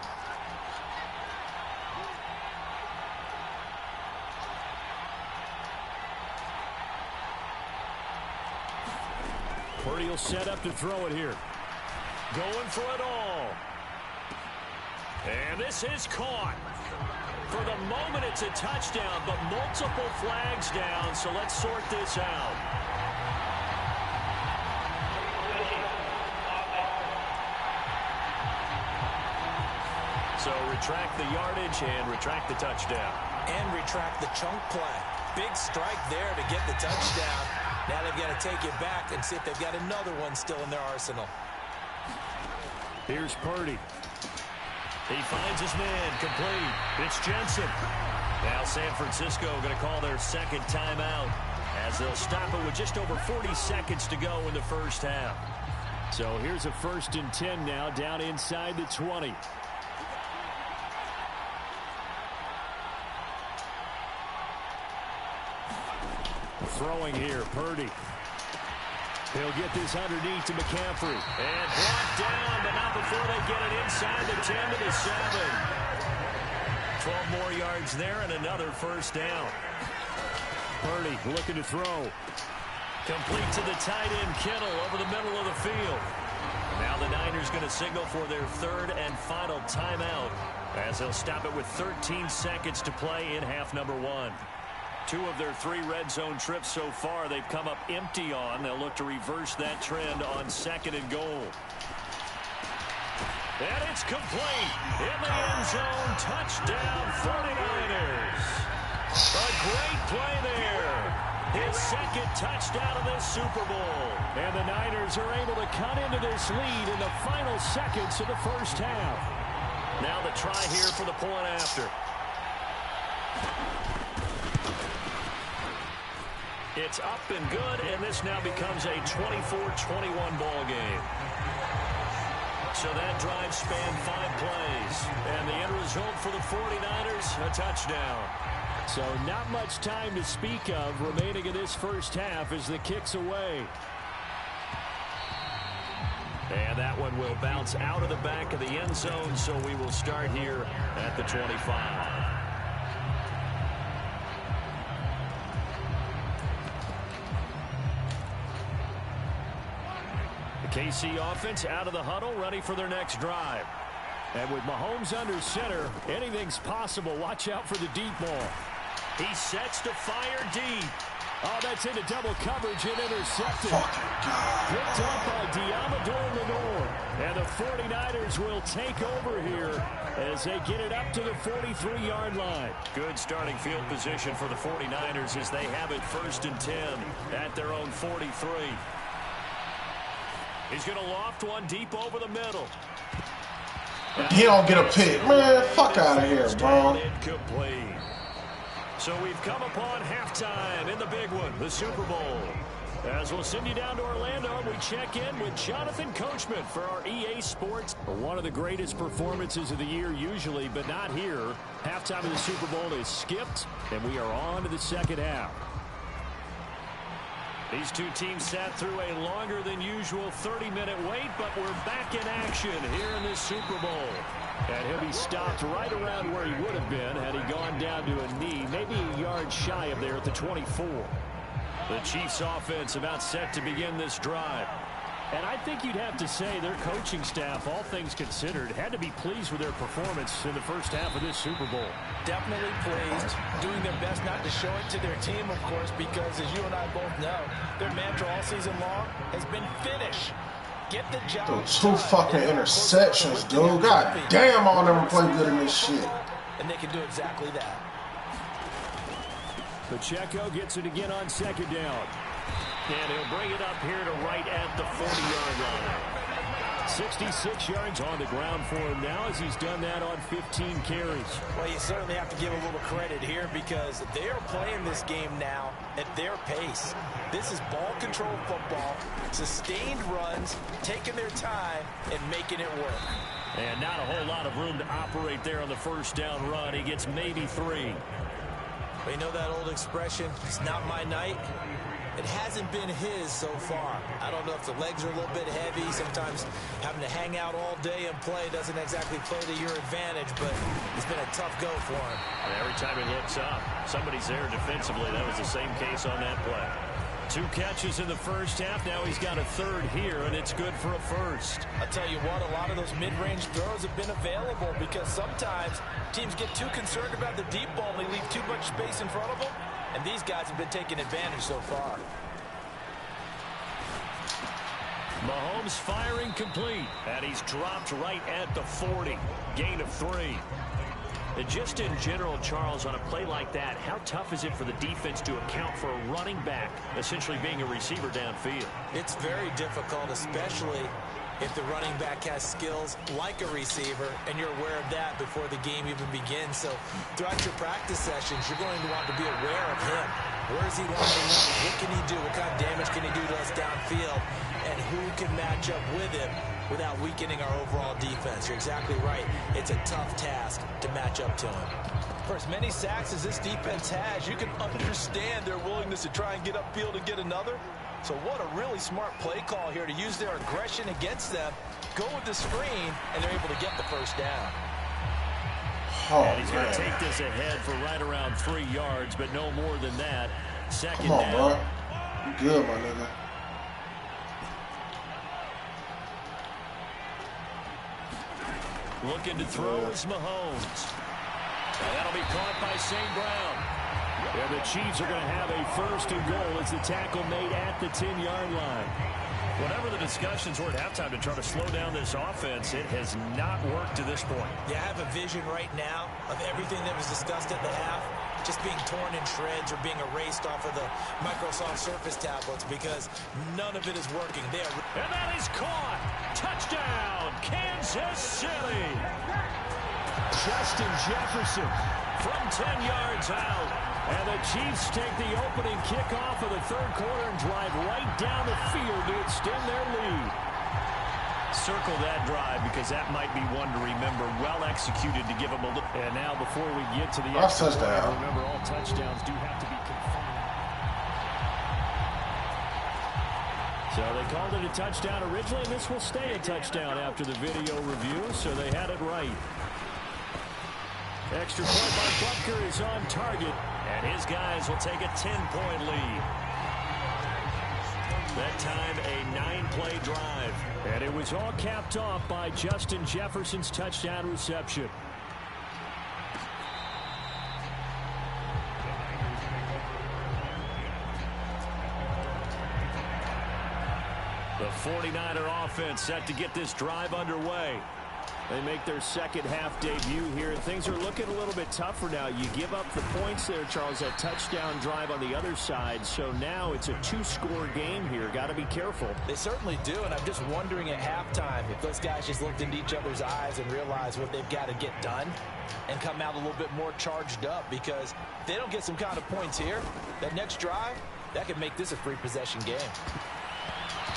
Purdy will set up to throw it here. Going for it all. And this is caught. For the moment, it's a touchdown, but multiple flags down, so let's sort this out. So retract the yardage and retract the touchdown. And retract the chunk play. Big strike there to get the touchdown. Now they've got to take it back and see if they've got another one still in their arsenal. Here's Purdy. He finds his man, complete. It's Jensen. Now San Francisco going to call their second timeout as they'll stop it with just over 40 seconds to go in the first half. So here's a 1st and 10 now, down inside the 20. Throwing here, Purdy. He'll get this underneath to McCaffrey. And brought down, but not before they get it inside the 10 to the 7. 12 more yards there and another first down. Purdy looking to throw. Complete to the tight end, Kittle, over the middle of the field. Now the Niners going to signal for their third and final timeout as they'll stop it with 13 seconds to play in half number 1. 2 of their 3 red zone trips so far they've come up empty on. They'll look to reverse that trend on 2nd and goal. And it's complete. In the end zone. Touchdown 49ers. A great play there. His second touchdown of this Super Bowl. And the Niners are able to cut into this lead in the final seconds of the first half. Now the try here for the point after. It's up and good, and this now becomes a 24-21 ball game. So that drive spanned 5 plays, and the end result for the 49ers, a touchdown. So not much time to speak of remaining in this first half as the kick's away. And that one will bounce out of the back of the end zone, so we will start here at the 25. KC offense out of the huddle, ready for their next drive. And with Mahomes under center, anything's possible. Watch out for the deep ball. He sets to fire deep. Oh, that's into double coverage and intercepted. Picked up by Diamador Lenore. And the 49ers will take over here as they get it up to the 43-yard line. Good starting field position for the 49ers as they have it 1st and 10 at their own 43. He's going to loft one deep over the middle. He don't get a pick. Man, fuck out of here, bro. Incomplete. So we've come upon halftime in the big one, the Super Bowl. As we'll send you down to Orlando, we check in with Jonathan Coachman for our EA Sports. One of the greatest performances of the year usually, but not here. Halftime of the Super Bowl is skipped, and we are on to the second half. These two teams sat through a longer than usual 30-minute wait, but we're back in action here in this Super Bowl. And he'll be stopped right around where he would have been had he gone down to a knee, maybe a yard shy of there at the 24. The Chiefs offense about set to begin this drive. And I think you'd have to say their coaching staff, all things considered, had to be pleased with their performance in the first half of this Super Bowl. Definitely pleased, doing their best not to show it to their team, of course, because as you and I both know, their mantra all season long has been finish. Get the job done. 2 fucking interceptions, dude. God damn, I'll never play good in this shit. And they can do exactly that. Pacheco gets it again on 2nd down. And he'll bring it up here to right at the 40-yard line. 66 yards on the ground for him now as he's done that on 15 carries. Well, you certainly have to give a little credit here because they are playing this game now at their pace. This is ball control football, sustained runs, taking their time and making it work. And not a whole lot of room to operate there on the first down run. He gets maybe 3. But you know that old expression, it's not my night? It hasn't been his so far. I don't know if the legs are a little bit heavy. Sometimes having to hang out all day and play doesn't exactly play to your advantage, but it's been a tough go for him. And every time he looks up, somebody's there defensively. That was the same case on that play. 2 catches in the first half. Now he's got a third here, and it's good for a first. I'll tell you what, a lot of those mid-range throws have been available because sometimes teams get too concerned about the deep ball and they leave too much space in front of them. And these guys have been taking advantage so far. Mahomes firing complete, and he's dropped right at the 40. Gain of 3. And just in general, Charles, on a play like that, how tough is it for the defense to account for a running back essentially being a receiver downfield? It's very difficult, especially if the running back has skills like a receiver, and you're aware of that before the game even begins. So throughout your practice sessions, you're going to want to be aware of him. Where is he lining up? What can he do? What kind of damage can he do to us downfield? And who can match up with him without weakening our overall defense? You're exactly right. It's a tough task to match up to him. For as many sacks as this defense has, you can understand their willingness to try and get upfield and get another. So what a really smart play call here to use their aggression against them, go with the screen, and they're able to get the first down. Oh, and he's going to take this ahead for right around 3 yards, but no more than that. Second Come on, down. bro. You good, my nigga. Looking to throw is Mahomes. And that'll be caught by St. Brown. And the Chiefs are going to have a first and goal as the tackle made at the 10-yard line. Whatever the discussions were at halftime to try to slow down this offense, it has not worked to this point. Yeah, I have a vision right now of everything that was discussed at the half just being torn in shreds or being erased off of the Microsoft Surface tablets because none of it is working there. And that is caught. Touchdown, Kansas City. Justin Jefferson from 10 yards out. And the Chiefs take the opening kickoff of the third quarter and drive right down the field to extend their lead. Circle that drive because that might be one to remember. Well executed to give them a look. And now before we get to the extra point, remember all touchdowns do have to be confined. So they called it a touchdown originally, and this will stay a touchdown after the video review, so they had it right. Extra point by Butker is on target, and his guys will take a 10-point lead. That time, a 9-play drive. And it was all capped off by Justin Jefferson's touchdown reception. The 49er offense set to get this drive underway. They make their second half debut here, and things are looking a little bit tougher now. You give up the points there, Charles, that touchdown drive on the other side. So now it's a 2-score game here. Got to be careful. They certainly do, and I'm just wondering at halftime if those guys just looked into each other's eyes and realized what they've got to get done and come out a little bit more charged up, because if they don't get some kind of points here, that next drive, that could make this a 3-possession game.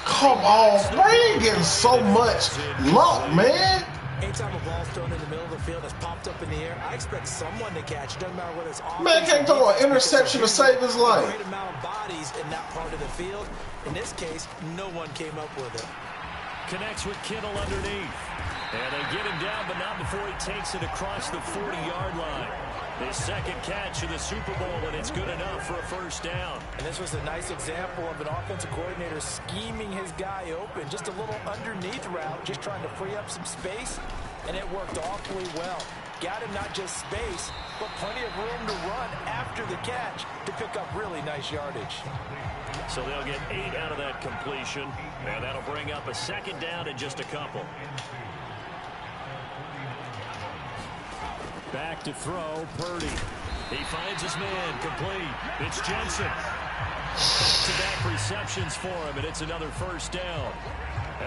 Come on, bro. You getting so much luck, man. Anytime a ball's thrown in the middle of the field that's popped up in the air, I expect someone to catch. It doesn't matter whether it's offense. Man can't throw an interception to save his life. Great amount of bodies in that part of the field. In this case, no one came up with it. Connects with Kittle underneath. And they get him down, but not before he takes it across the 40-yard line. His second catch of the Super Bowl, and it's good enough for a first down. And this was a nice example of an offensive coordinator scheming his guy open. Just a little underneath route, just trying to free up some space, and it worked awfully well. Got him not just space, but plenty of room to run after the catch to pick up really nice yardage. So they'll get 8 out of that completion, and that'll bring up a second down in just a couple. Back to throw, Purdy. He finds his man, complete. It's Jensen. Back-to-back receptions for him, and it's another first down.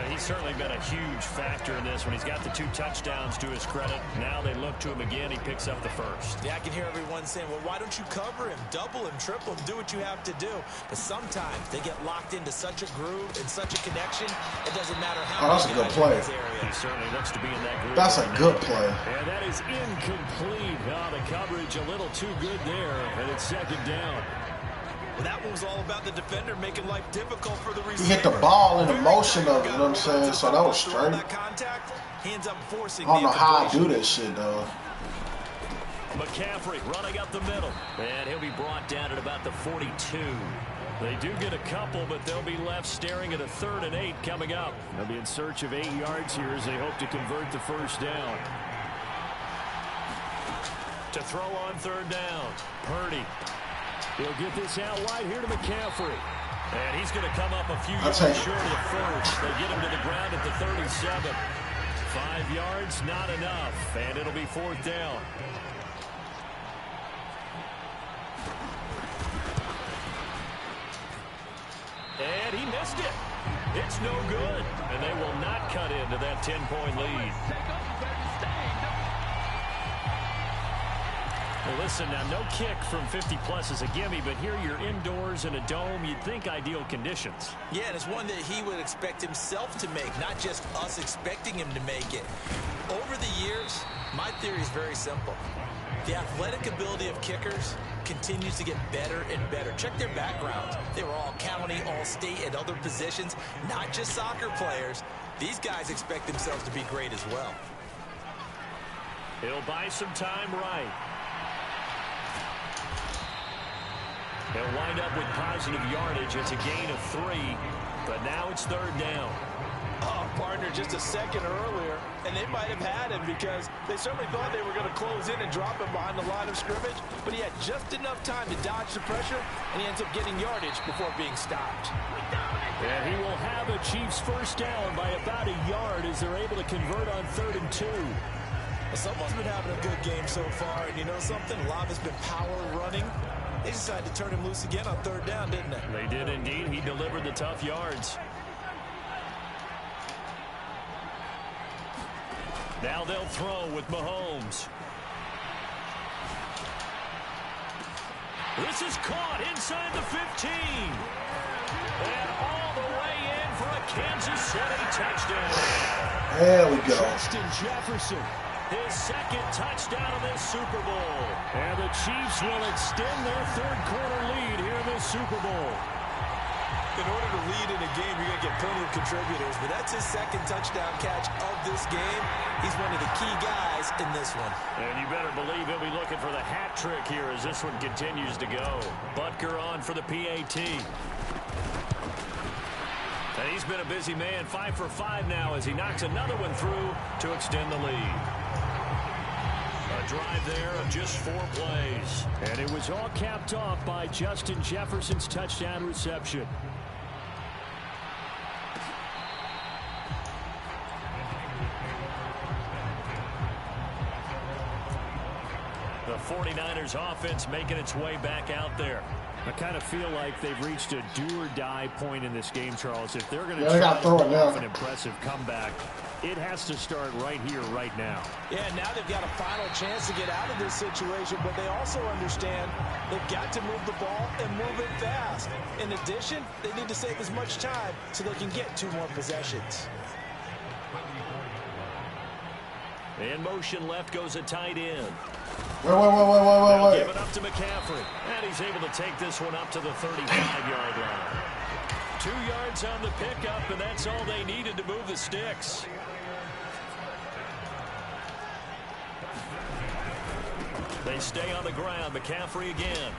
He's certainly been a huge factor in this when he's got the 2 touchdowns to his credit. Now they look to him again. He picks up the first. Yeah, I can hear everyone saying, well, why don't you cover him, double him, triple him, do what you have to do. But sometimes they get locked into such a groove and such a connection, it doesn't matter how that's a good play. He certainly looks to be in that groove. That's a good play. And that is incomplete. Oh, the coverage a little too good there, and it's second down. Well, that one was all about the defender making life difficult for the receiver. He hit the ball in the motion of it, you know what I'm saying? So that was straight. I don't know how I do this shit, though. McCaffrey running up the middle. And he'll be brought down at about the 42. They do get a couple, but they'll be left staring at a 3rd and 8 coming up. They'll be in search of 8 yards here as they hope to convert the first down. To throw on 3rd down. Purdy. He'll get this out wide here to McCaffrey. And he's going to come up a few yards short of the first. They get him to the ground at the 37. 5 yards, not enough. And it'll be 4th down. And he missed it. It's no good. And they will not cut into that 10-point lead. Well, listen, now no kick from 50-plus is a gimme, but here you're indoors in a dome. You'd think ideal conditions. Yeah, and it's one that he would expect himself to make, not just us expecting him to make it. Over the years, my theory is very simple. The athletic ability of kickers continues to get better and better. Check their backgrounds. They were all county, all state, at other positions, not just soccer players. These guys expect themselves to be great as well. He'll buy some time right. He'll wind up with positive yardage. It's a gain of 3, but now it's 3rd down. Oh, partner, just a second earlier, and they might have had him because they certainly thought they were going to close in and drop him behind the line of scrimmage, but he had just enough time to dodge the pressure, and he ends up getting yardage before being stopped. And he will have a Chiefs first down by about a yard as they're able to convert on 3rd and 2. Well, someone's been having a good game so far, and you know something? A lot has been power running. They decided to turn him loose again on 3rd down, didn't they? They did indeed. He delivered the tough yards. Now they'll throw with Mahomes. This is caught inside the 15. And all the way in for a Kansas City touchdown. There we go. Justin Jefferson. His 2nd touchdown of this Super Bowl. And the Chiefs will extend their 3rd quarter lead here in this Super Bowl. In order to lead in a game, you're going to get plenty of contributors, but that's his 2nd touchdown catch of this game. He's one of the key guys in this one. And you better believe he'll be looking for the hat trick here as this one continues to go. Butker on for the PAT. And he's been a busy man, 5 for 5 now as he knocks another one through to extend the lead. A drive there of just 4 plays. And it was all capped off by Justin Jefferson's touchdown reception. The 49ers offense making its way back out there. I kind of feel like they've reached a do-or-die point in this game, Charles. If they're going to try to pull off an impressive comeback, it has to start right here, right now. Yeah, now they've got a final chance to get out of this situation, but they also understand they've got to move the ball and move it fast. In addition, they need to save as much time so they can get 2 more possessions. In motion left goes a tight end. Wait. Give it up to McCaffrey. And he's able to take this one up to the 35-yard line. 2 yards on the pickup, and that's all they needed to move the sticks. They stay on the ground. McCaffrey again.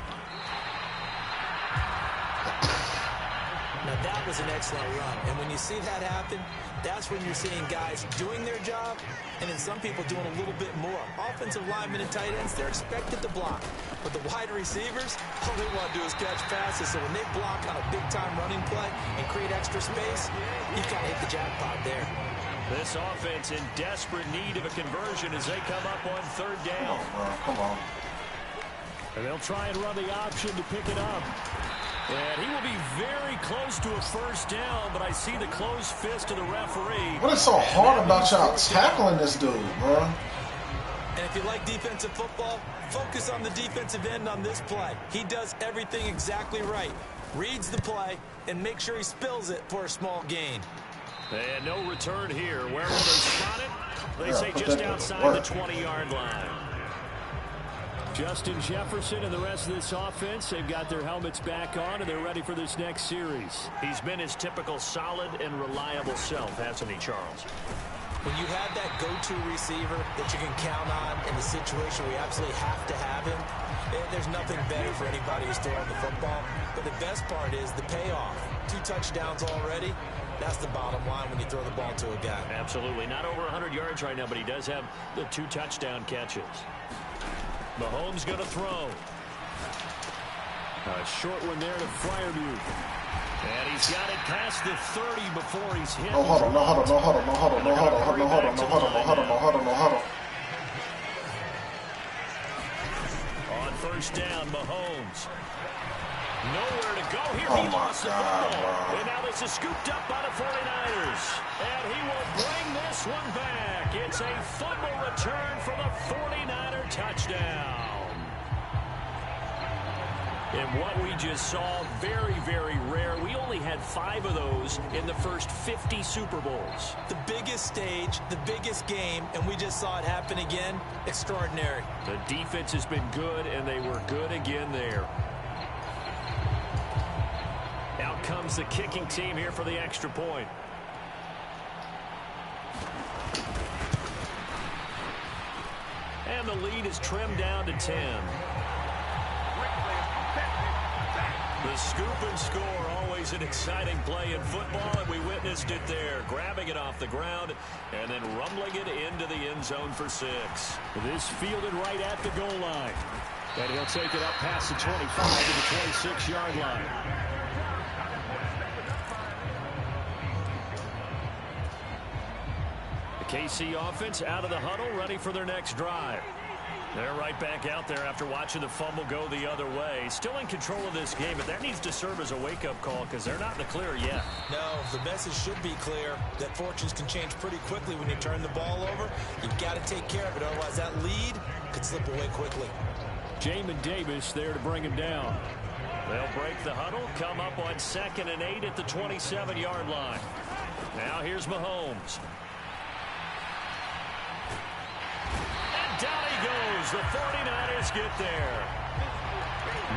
Now, that was an excellent run. And when you see that happen, that's when you're seeing guys doing their job and then some people doing a little bit more. Offensive linemen and tight ends, they're expected to block. But the wide receivers, all they want to do is catch passes. So when they block on a big-time running play and create extra space, you kind of hit the jackpot there. This offense in desperate need of a conversion as they come up on 3rd down. Come on. And they'll try and run the option to pick it up. And he will be very close to a first down, but I see the closed fist of the referee. What is so hard about y'all tackling this dude, bro? And if you like defensive football, focus on the defensive end on this play. He does everything exactly right. Reads the play and make sure he spills it for a small gain. And no return here. Where will they spot it? They say just outside the 20-yard line. Justin Jefferson and the rest of this offense, they've got their helmets back on, and they're ready for this next series. He's been his typical solid and reliable self, hasn't he, Charles? When you have that go-to receiver that you can count on in the situation where you absolutely have to have him, there's nothing better for anybody who's throwing the football. But the best part is the payoff. 2 touchdowns already. That's the bottom line when you throw the ball to a guy. Absolutely. Not over 100 yards right now, but he does have the 2 touchdown catches. Mahomes going to throw. A short one there to Freiermuth. And he's got it past the 30 before he's hit. No huddle, no huddle, no huddle, no huddle, no huddle, no huddle, no huddle, no huddle, no huddle, no huddle. On first down, Mahomes. Nowhere to go here. He lost the football. And now this is scooped up by the 49ers. And he will bring this one back. It's a fumble return for the 49er touchdown. And what we just saw, very, very rare. We only had 5 of those in the first 50 Super Bowls. The biggest stage, the biggest game, and we just saw it happen again. Extraordinary. The defense has been good, and they were good again there. Out comes the kicking team here for the extra point. And the lead is trimmed down to 10. The scoop and score, always an exciting play in football, and we witnessed it there. Grabbing it off the ground and then rumbling it into the end zone for 6. This fielded right at the goal line. And he'll take it up past the 25 to the 26-yard line. The KC offense out of the huddle, ready for their next drive. They're right back out there after watching the fumble go the other way. Still in control of this game, but that needs to serve as a wake-up call because they're not in the clear yet. No, the message should be clear that fortunes can change pretty quickly when you turn the ball over. You've got to take care of it, otherwise that lead could slip away quickly. Jamin Davis there to bring him down. They'll break the huddle, come up on 2nd and 8 at the 27-yard line. Now here's Mahomes. Down he goes. The 49ers get there.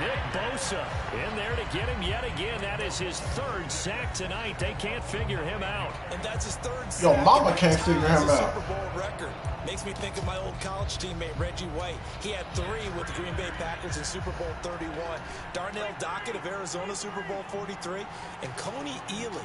Nick Bosa in there to get him yet again. That is his 3rd sack tonight. They can't figure him out. And that's his 3rd sack. Yo, mama can't figure him out. Super Bowl record. Makes me think of my old college teammate, Reggie White. He had 3 with the Green Bay Packers in Super Bowl 31. Darnell Dockett of Arizona, Super Bowl 43. And Coney Ealy.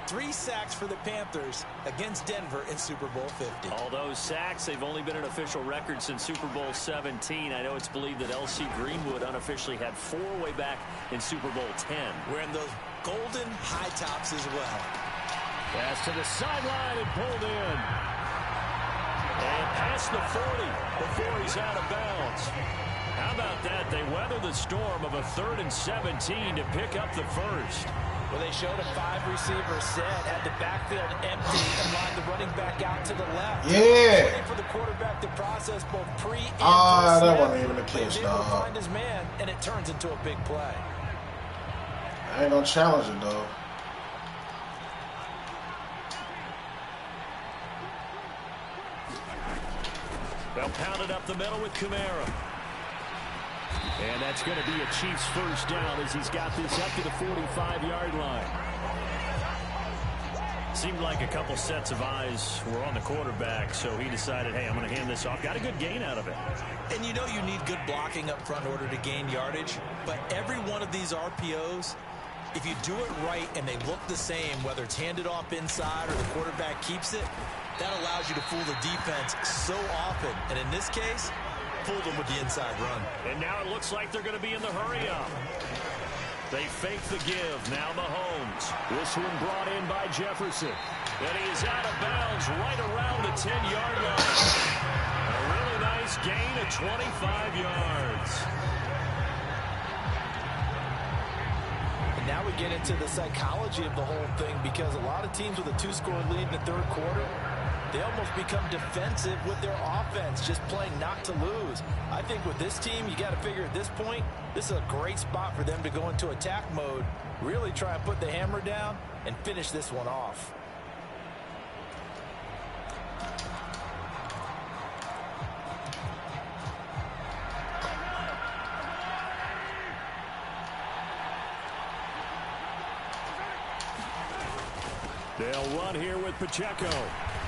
3 sacks for the Panthers against Denver in Super Bowl 50. All those sacks, they've only been an official record since Super Bowl 17. I know it's believed that L.C. Greenwood unofficially had 4 way back in Super Bowl 10. Wearing those golden high tops as well. Pass to the sideline and pulled in. And past the 40 before he's out of bounds. How about that? They weather the storm of a 3rd and 17 to pick up the first. Well, they showed a 5 receiver set, had the backfield empty, and lined the running back out to the left. Yeah. Waiting for the quarterback to process both pre and that wasn't even a catch, dog. dog. Find his man, and it turns into a big play. I ain't gonna challenge it, though. They'll pound it up the middle with Kamara. And that's going to be a Chiefs first down as he's got this up to the 45-yard line. Seemed like a couple sets of eyes were on the quarterback, so he decided, hey, I'm going to hand this off. Got a good gain out of it. And you know you need good blocking up front in order to gain yardage, but every one of these RPOs, if you do it right and they look the same, whether it's handed off inside or the quarterback keeps it, that allows you to fool the defense so often. And in this case, fooled them with the inside run. And now it looks like they're going to be in the hurry-up. They fake the give. Now Mahomes. This one brought in by Jefferson. And he is out of bounds right around the 10-yard line. A really nice gain of 25 yards. we get into the psychology of the whole thing, because a lot of teams with a 2-score lead in the third quarter, they almost become defensive with their offense, just playing not to lose. I think with this team, you got to figure at this point, this is a great spot for them to go into attack mode, really try and put the hammer down and finish this one off. They'll run here with Pacheco.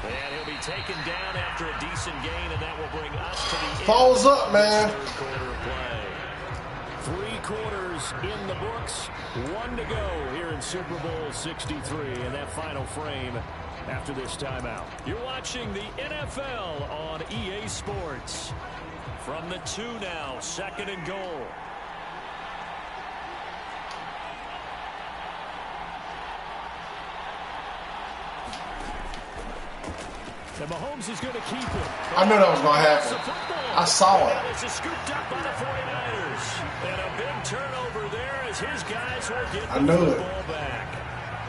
And he'll be taken down after a decent gain, and that will bring us to the end. Falls up, man. Third quarter of play. 3 quarters in the books. 1 to go here in Super Bowl 63, and that final frame after this timeout. You're watching the NFL on EA Sports. From the 2 now, 2nd and goal. And Mahomes is going to keep it. I knew that was going to happen. I saw it. It's scooped up by the 49ers. And a big turnover there as his guys will get the ball back.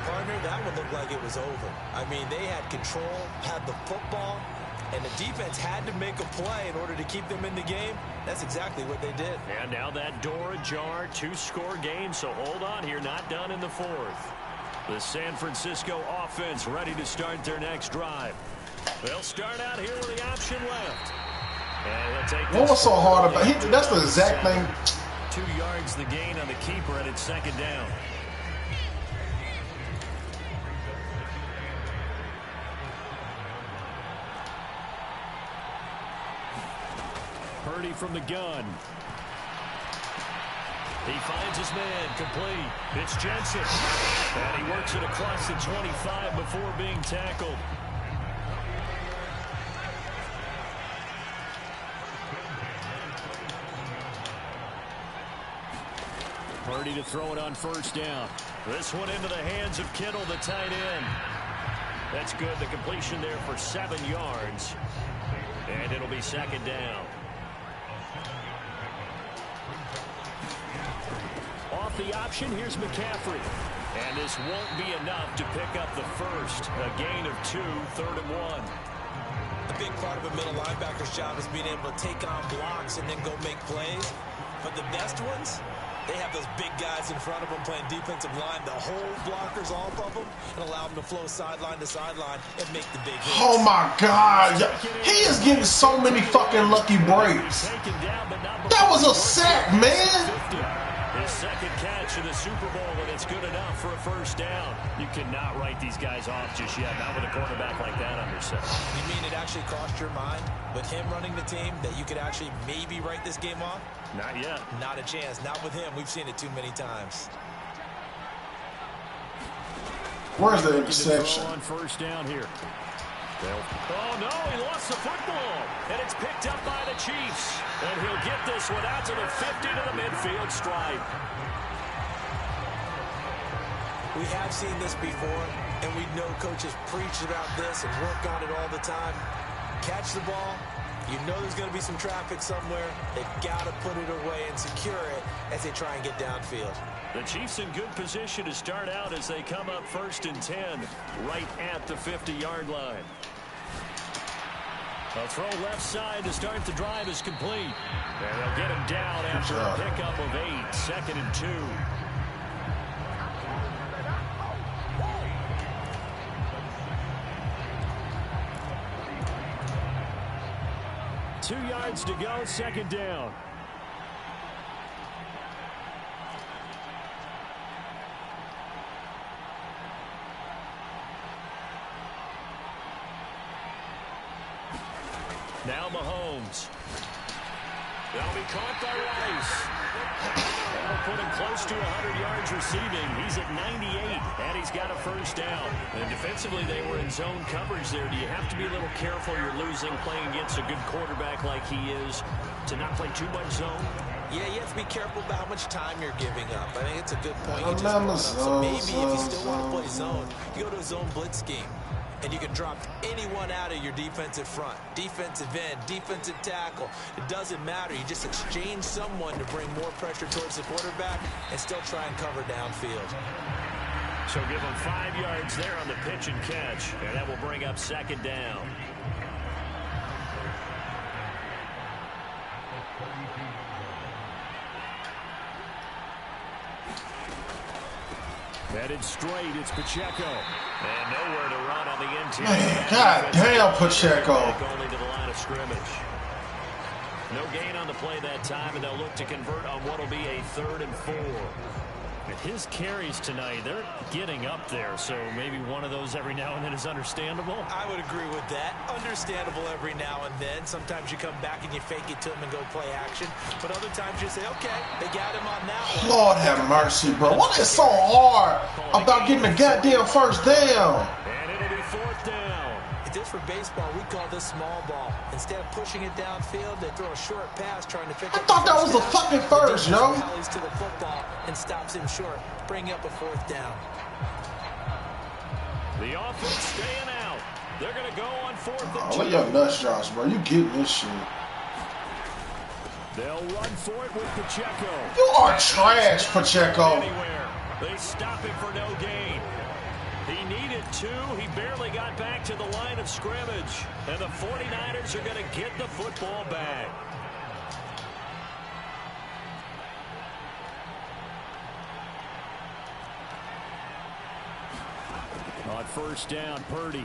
Partner, that would look like it was over. I mean, they had control, had the football, and the defense had to make a play in order to keep them in the game. That's exactly what they did. And now that door ajar, 2-score game, so hold on here, not done in the 4th. The San Francisco offense ready to start their next drive. They'll start out here with the option left. And he'll take what was so hard about it? That's the exact thing. 2 yards the gain on the keeper, and it's 2nd down. Purdy from the gun. He finds his man, complete. It's Jensen. And he works it across the 25 before being tackled. Purdy to throw it on 1st down. This one into the hands of Kittle, the tight end. That's good. The completion there for 7 yards. And it'll be 2nd down. Off the option, here's McCaffrey. And this won't be enough to pick up the first. A gain of 2, 3rd and 1. A big part of a middle linebacker's job is being able to take on blocks and then go make plays. But the best ones, they have those big guys in front of them playing defensive line, the whole blockers off of them, and allow them to flow sideline to sideline and make the big hits. Oh my God. He is getting so many fucking lucky breaks. That was a sack, man. His 2nd catch of the Super Bowl, and it's good enough for a 1st down. You cannot write these guys off just yet, not with a quarterback like that under center. You mean it actually crossed your mind with him running the team that you could actually maybe write this game off? Not yet. Not a chance. Not with him. We've seen it too many times. Where's the interception? On 1st down here. Oh, no, he lost the football. And it's picked up by the Chiefs. And he'll get this one out to the 50 to the midfield stripe. We have seen this before, and we know coaches preach about this and work on it all the time. Catch the ball. You know there's going to be some traffic somewhere. They've got to put it away and secure it as they try and get downfield. The Chiefs in good position to start out as they come up 1st and 10 right at the 50-yard line. A throw left side to start the drive is complete. And they'll get him down after a pickup of 8, 2nd and 2. Two yards to go, 2nd down. Now Mahomes. They'll be caught by Rice. That'll put him close to 100 yards receiving. He's at 98, and he's got a 1st down. And defensively, they were in zone coverage there. Do you have to be a little careful? You're losing playing against a good quarterback like he is to not play too much zone? Yeah, you have to be careful about how much time you're giving up. I think it's a good point you just brought up. So maybe if you still want to play zone, you go to a zone blitz scheme. And you can drop anyone out of your defensive front. Defensive end, defensive tackle. It doesn't matter. You just exchange someone to bring more pressure towards the quarterback and still try and cover downfield. So give them 5 yards there on the pitch and catch. And that will bring up second down. Headed straight, it's Pacheco. And nowhere to run on the interior. Man, God damn, Pacheco. Only to the line of scrimmage. No gain on the play that time, and they'll look to convert on what will be a 3rd and 4. His carries tonight, they're getting up there, so maybe one of those every now and then is understandable. I would agree with that. Understandable every now and then. Sometimes you come back and you fake it to him and go play action. But other times you say, okay, they got him on that one. Lord have mercy, bro. What is so hard about getting a goddamn first down? And it'll be 4th down. If this were baseball, we call this small ball. Instead of pushing it downfield, they throw a short pass trying to pick up. I thought that was a fucking first, yo. Rallies to the football and stops him short, bringing up a 4th down. The offense staying out. They're going to go on 4th and 2. Let your nuts, Josh, bro. You getting this shit. They'll run for it with Pacheco. You are trash, Pacheco. Anywhere. They stop him for no gain. He needed 2. He barely got back to the line of scrimmage. And the 49ers are going to get the football back. On 1st down, Purdy.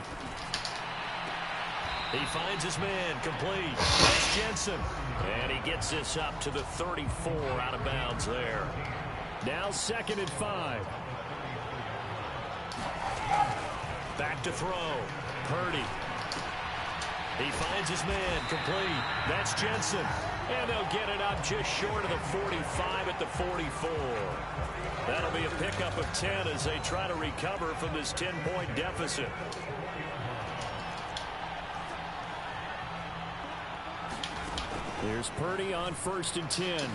He finds his man, complete. That's Jensen. And he gets this up to the 34, out of bounds there. Now 2nd and 5. Back to throw. Purdy. He finds his man, complete. That's Jensen. And they'll get it up just short of the 45 at the 44. That'll be a pickup of 10 as they try to recover from this 10-point deficit. Here's Purdy on 1st and 10.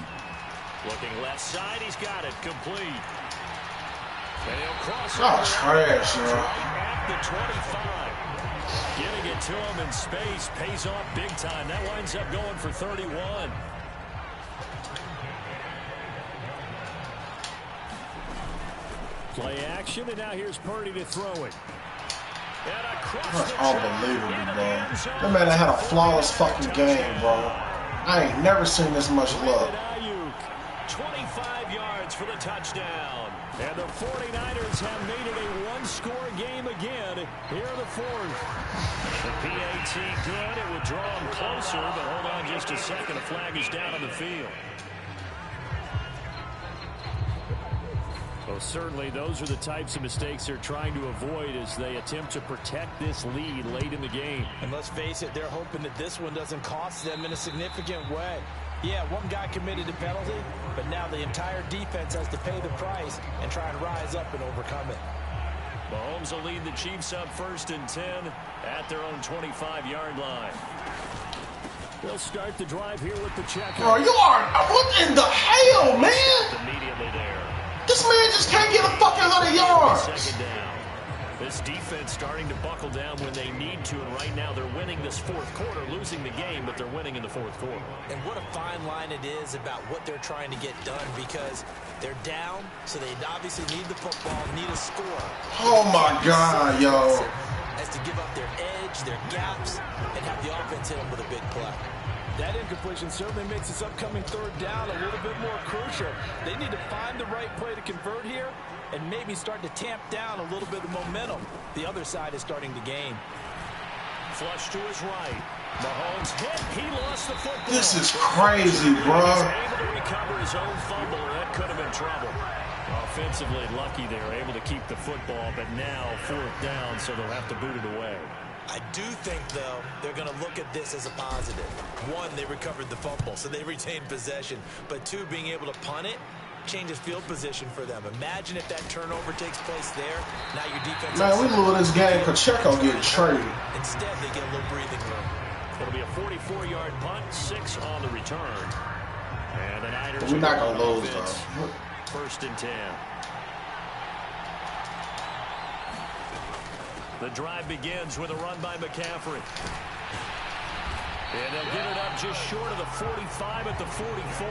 Looking left side, he's got it, complete. And he'll cross trash, bro. At the 25. Getting it to him in space pays off big time. That winds up going for 31. Play action, and now here's Purdy to throw it. And That's unbelievable, bro. That man had a flawless fucking game, bro. I ain't never seen this much love. 25 yards for the touchdown. And the 49ers have made it a one-score game again here in the 4th. The PAT good. It would draw them closer, but hold on just a second. A flag is down on the field. Well, certainly those are the types of mistakes they're trying to avoid as they attempt to protect this lead late in the game. And let's face it, they're hoping that this one doesn't cost them in a significant way. Yeah, one guy committed a penalty, but now the entire defense has to pay the price and try and rise up and overcome it. Mahomes will lead the Chiefs up 1st and 10 at their own 25-yard line. They'll start the drive here with Pacheco. Bro, you are... What in the hell, man? Immediately there. This man just can't get a fucking 100 yards. 2nd down. This defense starting to buckle down when they need to, and right now they're winning this 4th quarter, losing the game, but they're winning in the 4th quarter. And what a fine line it is about what they're trying to get done, because they're down, so they obviously need the football, need a score. Oh my God, yo. As to give up their edge, their gaps, and have the offense hit them with a big play. That incompletion certainly makes this upcoming 3rd down a little bit more crucial. They need to find the right play to convert here and maybe start to tamp down a little bit of momentum. The other side is starting to gain. Flush to his right. Mahomes hit. He lost the football. This is crazy, bro. He was able to recover his own fumble, and that could have been trouble. Offensively lucky they were able to keep the football, but now 4th down, so they'll have to boot it away. I do think, though, they're going to look at this as a positive. 1, they recovered the fumble, so they retained possession. But 2, being able to punt it changes field position for them. Imagine if that turnover takes place there. Now your defense... Man, we lose this game. Pacheco getting traded. Instead, they get a little breathing room. It'll be a 44-yard punt, 6 on the return. And the Niners... We're not going to lose, though. 1st and 10. The drive begins with a run by McCaffrey. And they'll get it up just short of the 45 at the 44.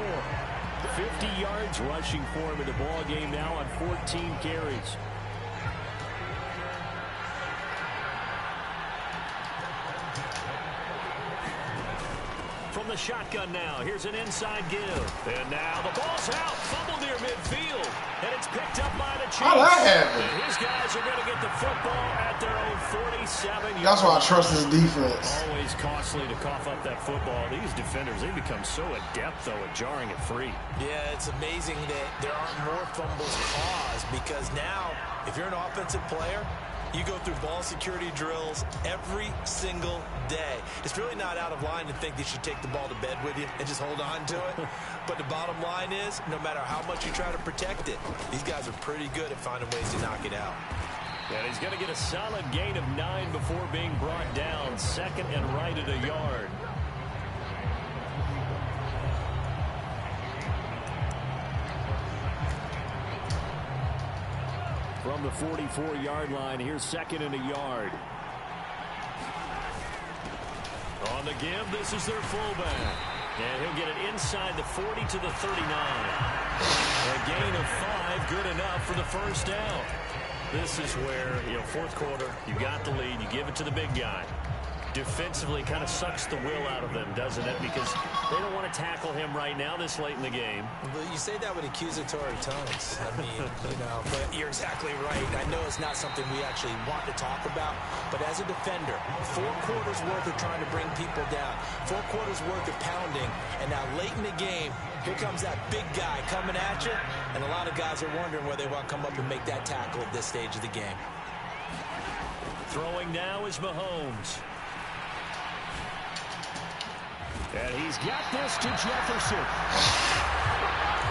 50 yards rushing for him in the ball game now on 14 carries. From the shotgun now, here's an inside give. And now the ball's out, fumble near midfield. And it's picked up by the Chiefs. How that happen? And his guys are going to get the football at their own 47 yards. That's why I trust this defense. Always costly to cough up that football. These defenders, they become so adept, though, at jarring it free. Yeah, it's amazing that there aren't more fumbles caused because now, if you're an offensive player, you go through ball security drills every single day. It's really not out of line to think that you should take the ball to bed with you and just hold on to it. But the bottom line is, no matter how much you try to protect it, these guys are pretty good at finding ways to knock it out. And he's going to get a solid gain of 9 before being brought down. Second and right at a yard. From the 44-yard line, here's second and a yard. On the give, this is their fullback. And he'll get it inside the 40 to the 39. A gain of 5, good enough for the first down. This is where, fourth quarter, you got the lead, you give it to the big guy. Defensively kind of sucks the will out of them, doesn't it? Because they don't want to tackle him right now this late in the game. But you say that with accusatory tones. I mean, but you're exactly right. I know it's not something we actually want to talk about, but as a defender, 4 quarters worth of trying to bring people down, 4 quarters worth of pounding, and now late in the game, here comes that big guy coming at you, and a lot of guys are wondering whether they want to come up and make that tackle at this stage of the game. Throwing now is Mahomes. And he's got this to Jefferson.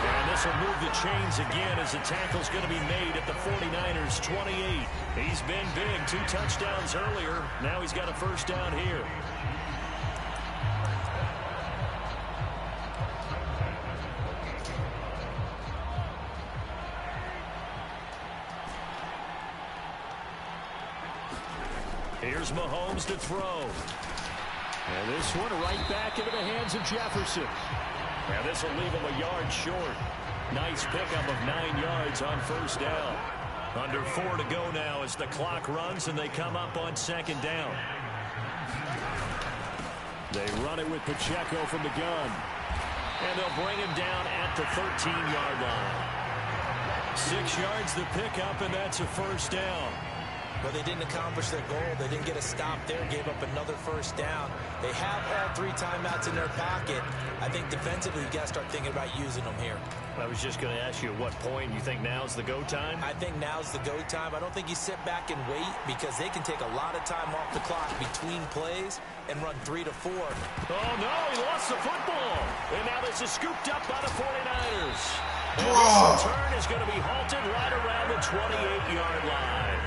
And this will move the chains again as the tackle's going to be made at the 49ers 28. He's been big, 2 touchdowns earlier. Now he's got a first down here. Here's Mahomes to throw. And this one right back into the hands of Jefferson. And this will leave him a yard short. Nice pickup of 9 yards on first down. Under 4 to go now as the clock runs and they come up on second down. They run it with Pacheco from the gun. And they'll bring him down at the 13-yard line. 6 yards the pickup, and that's a first down. But they didn't accomplish their goal. They didn't get a stop there, gave up another first down. They have all 3 timeouts in their pocket. I think defensively, you got to start thinking about using them here. I was just going to ask you at what point you think now's the go time? I think now's the go time. I don't think you sit back and wait because they can take a lot of time off the clock between plays and run 3 to 4. Oh, no, he lost the football. And now this is scooped up by the 49ers. And this return is going to be halted right around the 28-yard line.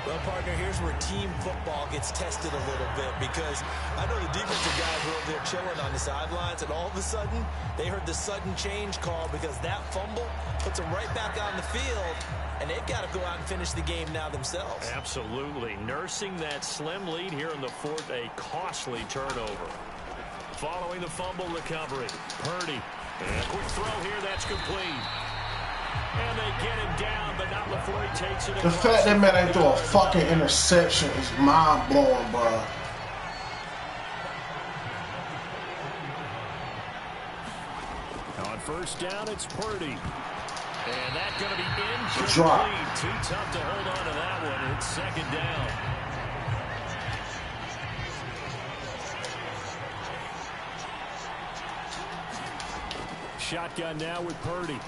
Well, partner, here's where team football gets tested a little bit because I know the defensive guys were over there chilling on the sidelines, and all of a sudden, they heard the sudden change call because that fumble puts them right back on the field, and they've got to go out and finish the game now themselves. Absolutely. Nursing that slim lead here in the fourth, a costly turnover. Following the fumble recovery, Purdy. And a quick throw here, that's complete. And they get him down, but not before he takes it. The fact that man ain't threw a fucking interception is mind-blowing, bro. On first down, it's Purdy. And that's going to be incomplete. Drop. Too tough to hold on to that one. It's second down. Shotgun now with Purdy.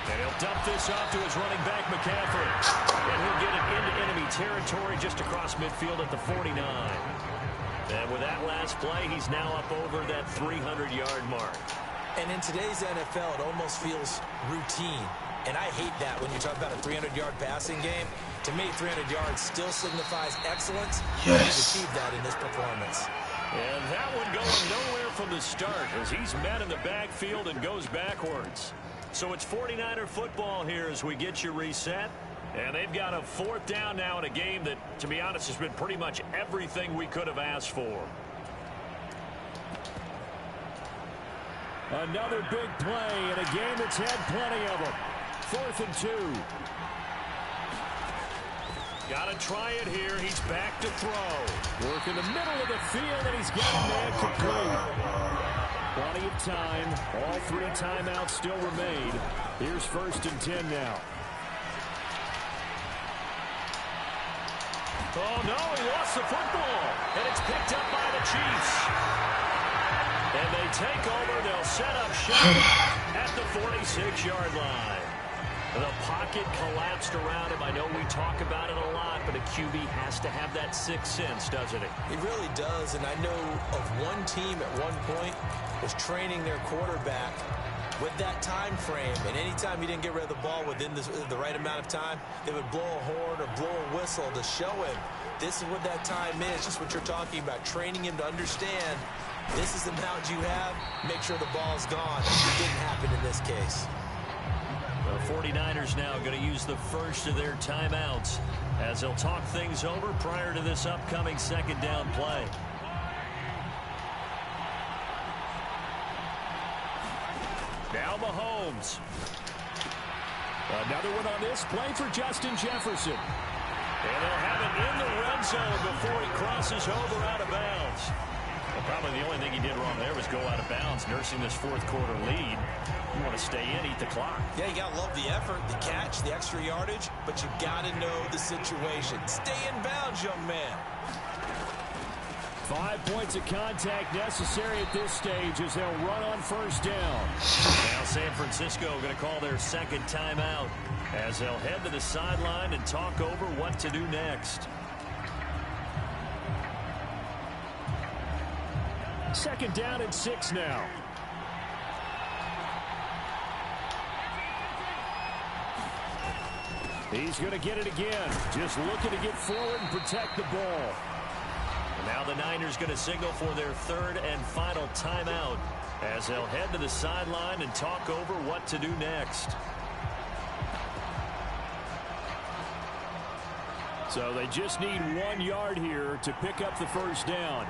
And he'll dump this off to his running back, McCaffrey. And he'll get it into enemy territory just across midfield at the 49. And with that last play, he's now up over that 300-yard mark. And in today's NFL, it almost feels routine. And I hate that when you talk about a 300-yard passing game. To me, 300 yards still signifies excellence. Yes. He's achieved that in this performance. And that one going nowhere from the start as he's met in the backfield and goes backwards. So it's 49er football here as we get you reset. And they've got a 4th down now in a game that, to be honest, has been pretty much everything we could have asked for. Another big play in a game that's had plenty of them. 4th and 2. Got to try it here. He's back to throw. Work in the middle of the field, and he's got a man complete. Plenty of time. All 3 timeouts still remain. Here's 1st and 10 now. Oh, no, he lost the football. And it's picked up by the Chiefs. And they take over. They'll set up shop at the 46-yard line. The pocket collapsed around him. I know we talk about it a lot, but a QB has to have that 6th sense, doesn't he? He really does, and I know of one team at one point was training their quarterback with that time frame, and anytime he didn't get rid of the ball within the right amount of time, they would blow a horn or blow a whistle to show him this is what that time is, just what you're talking about, training him to understand this is the amount you have, make sure the ball's gone. It didn't happen in this case. The 49ers now going to use the first of their timeouts as they'll talk things over prior to this upcoming 2nd down play. Now Mahomes. Another one on this play for Justin Jefferson. And they'll have it in the red zone before he crosses over out of bounds. Well, probably the only thing he did wrong there was go out of bounds, nursing this 4th quarter lead. You want to stay in, eat the clock. Yeah, you got to love the effort, the catch, the extra yardage, but you got to know the situation. Stay in bounds, young man. 5 points of contact necessary at this stage as they'll run on 1st down. Now San Francisco going to call their 2nd timeout as they'll head to the sideline and talk over what to do next. 2nd down and 6 now. He's going to get it again. Just looking to get forward and protect the ball. And now the Niners going to signal for their 3rd and final timeout as they'll head to the sideline and talk over what to do next. So they just need 1 yard here to pick up the 1st down.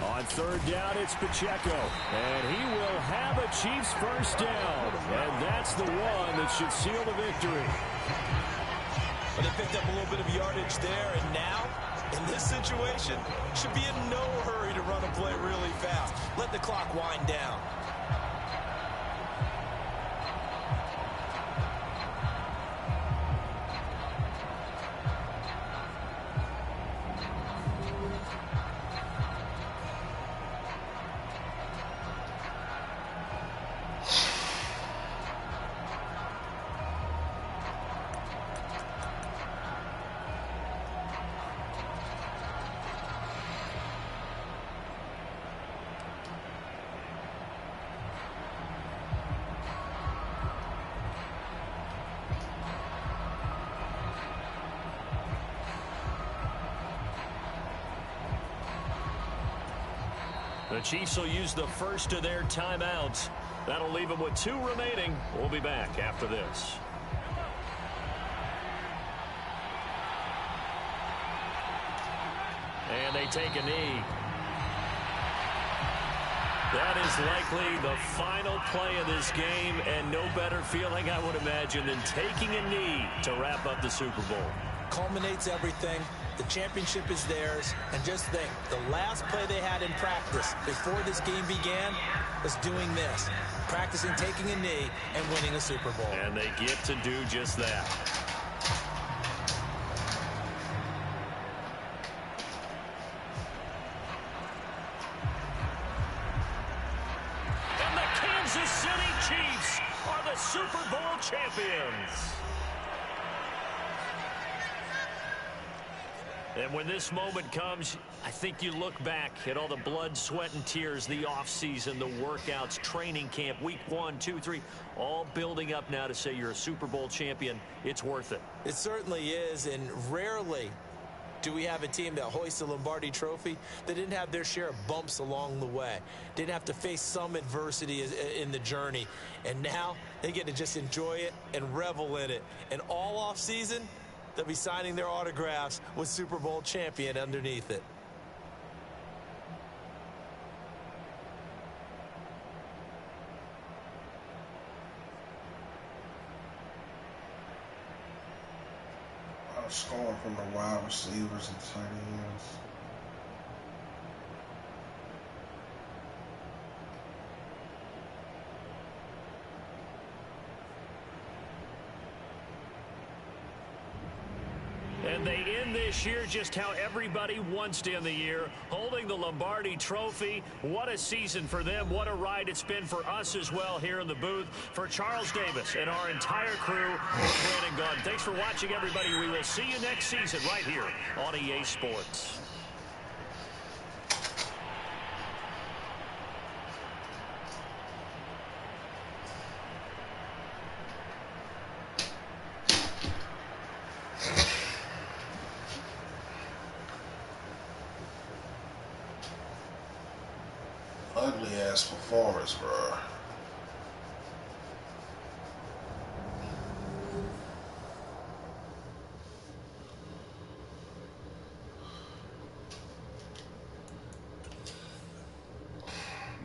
On 3rd down, it's Pacheco. And he will have a Chiefs 1st down. And that's the one that should seal the victory. Well, they picked up a little bit of yardage there, and now, in this situation, should be in no hurry to run a play really fast. Let the clock wind down. The Chiefs will use the first of their timeouts. That'll leave them with 2 remaining. We'll be back after this. And they take a knee. That is likely the final play of this game, and no better feeling, I would imagine, than taking a knee to wrap up the Super Bowl. Culminates everything. The championship is theirs. And just think, the last play they had in practice before this game began was doing this. Practicing taking a knee and winning a Super Bowl. And they get to do just that. And the Kansas City Chiefs are the Super Bowl champions. And when this moment comes, I think you look back at all the blood, sweat, and tears, the offseason, the workouts, training camp, week 1, 2, 3, all building up now to say you're a Super Bowl champion. It's worth it. It certainly is, and rarely do we have a team that hoists the Lombardi Trophy that didn't have their share of bumps along the way, didn't have to face some adversity in the journey, and now they get to just enjoy it and revel in it. And all off season, they'll be signing their autographs with Super Bowl champion underneath it. Scoring from the wide receivers and tight ends. And they end this year just how everybody wants to end the year, holding the Lombardi Trophy. What a season for them. What a ride it's been for us as well here in the booth. For Charles Davis and our entire crew, Brandon Gaudin. Thanks for watching, everybody. We will see you next season right here on EA Sports. Ugly ass performance, bro.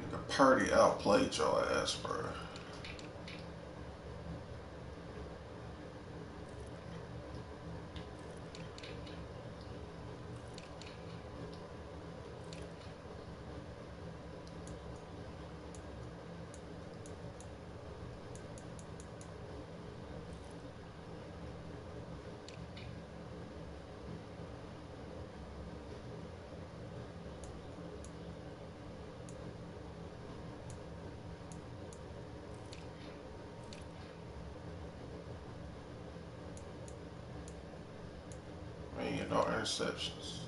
Nigga Purdy outplayed your ass, bro. No interceptions.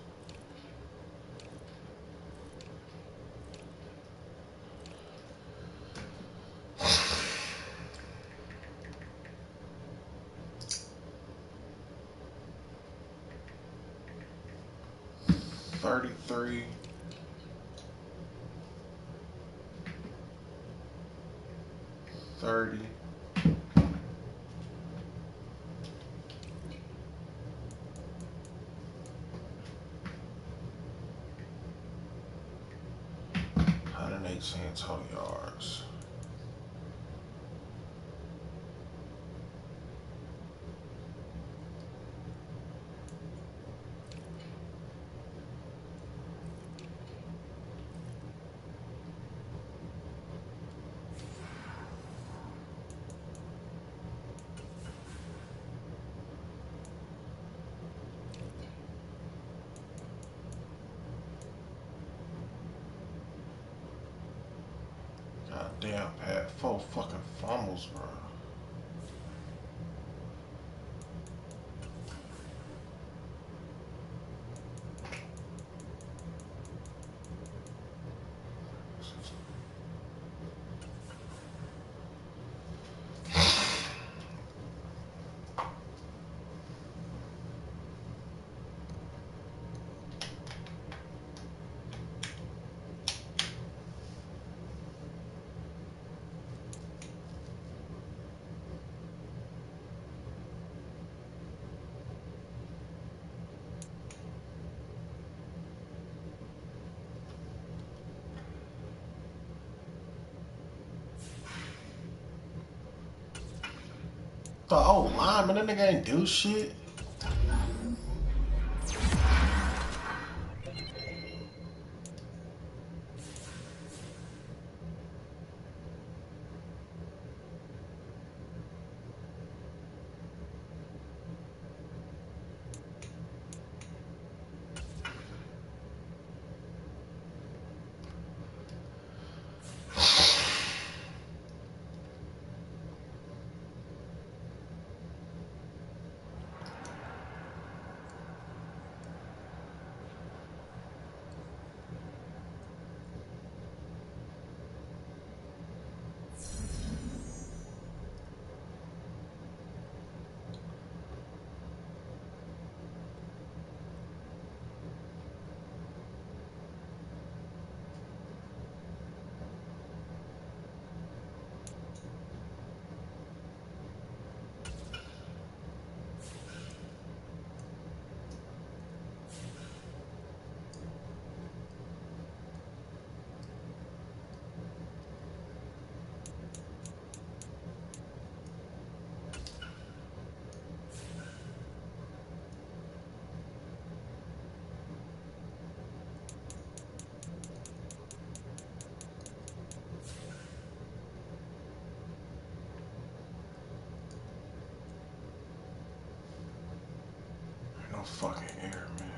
$33. $30. Total yards. Damn, Pat. 4 fucking fumbles, bro. The old lineman, that nigga ain't do shit. fucking air, man.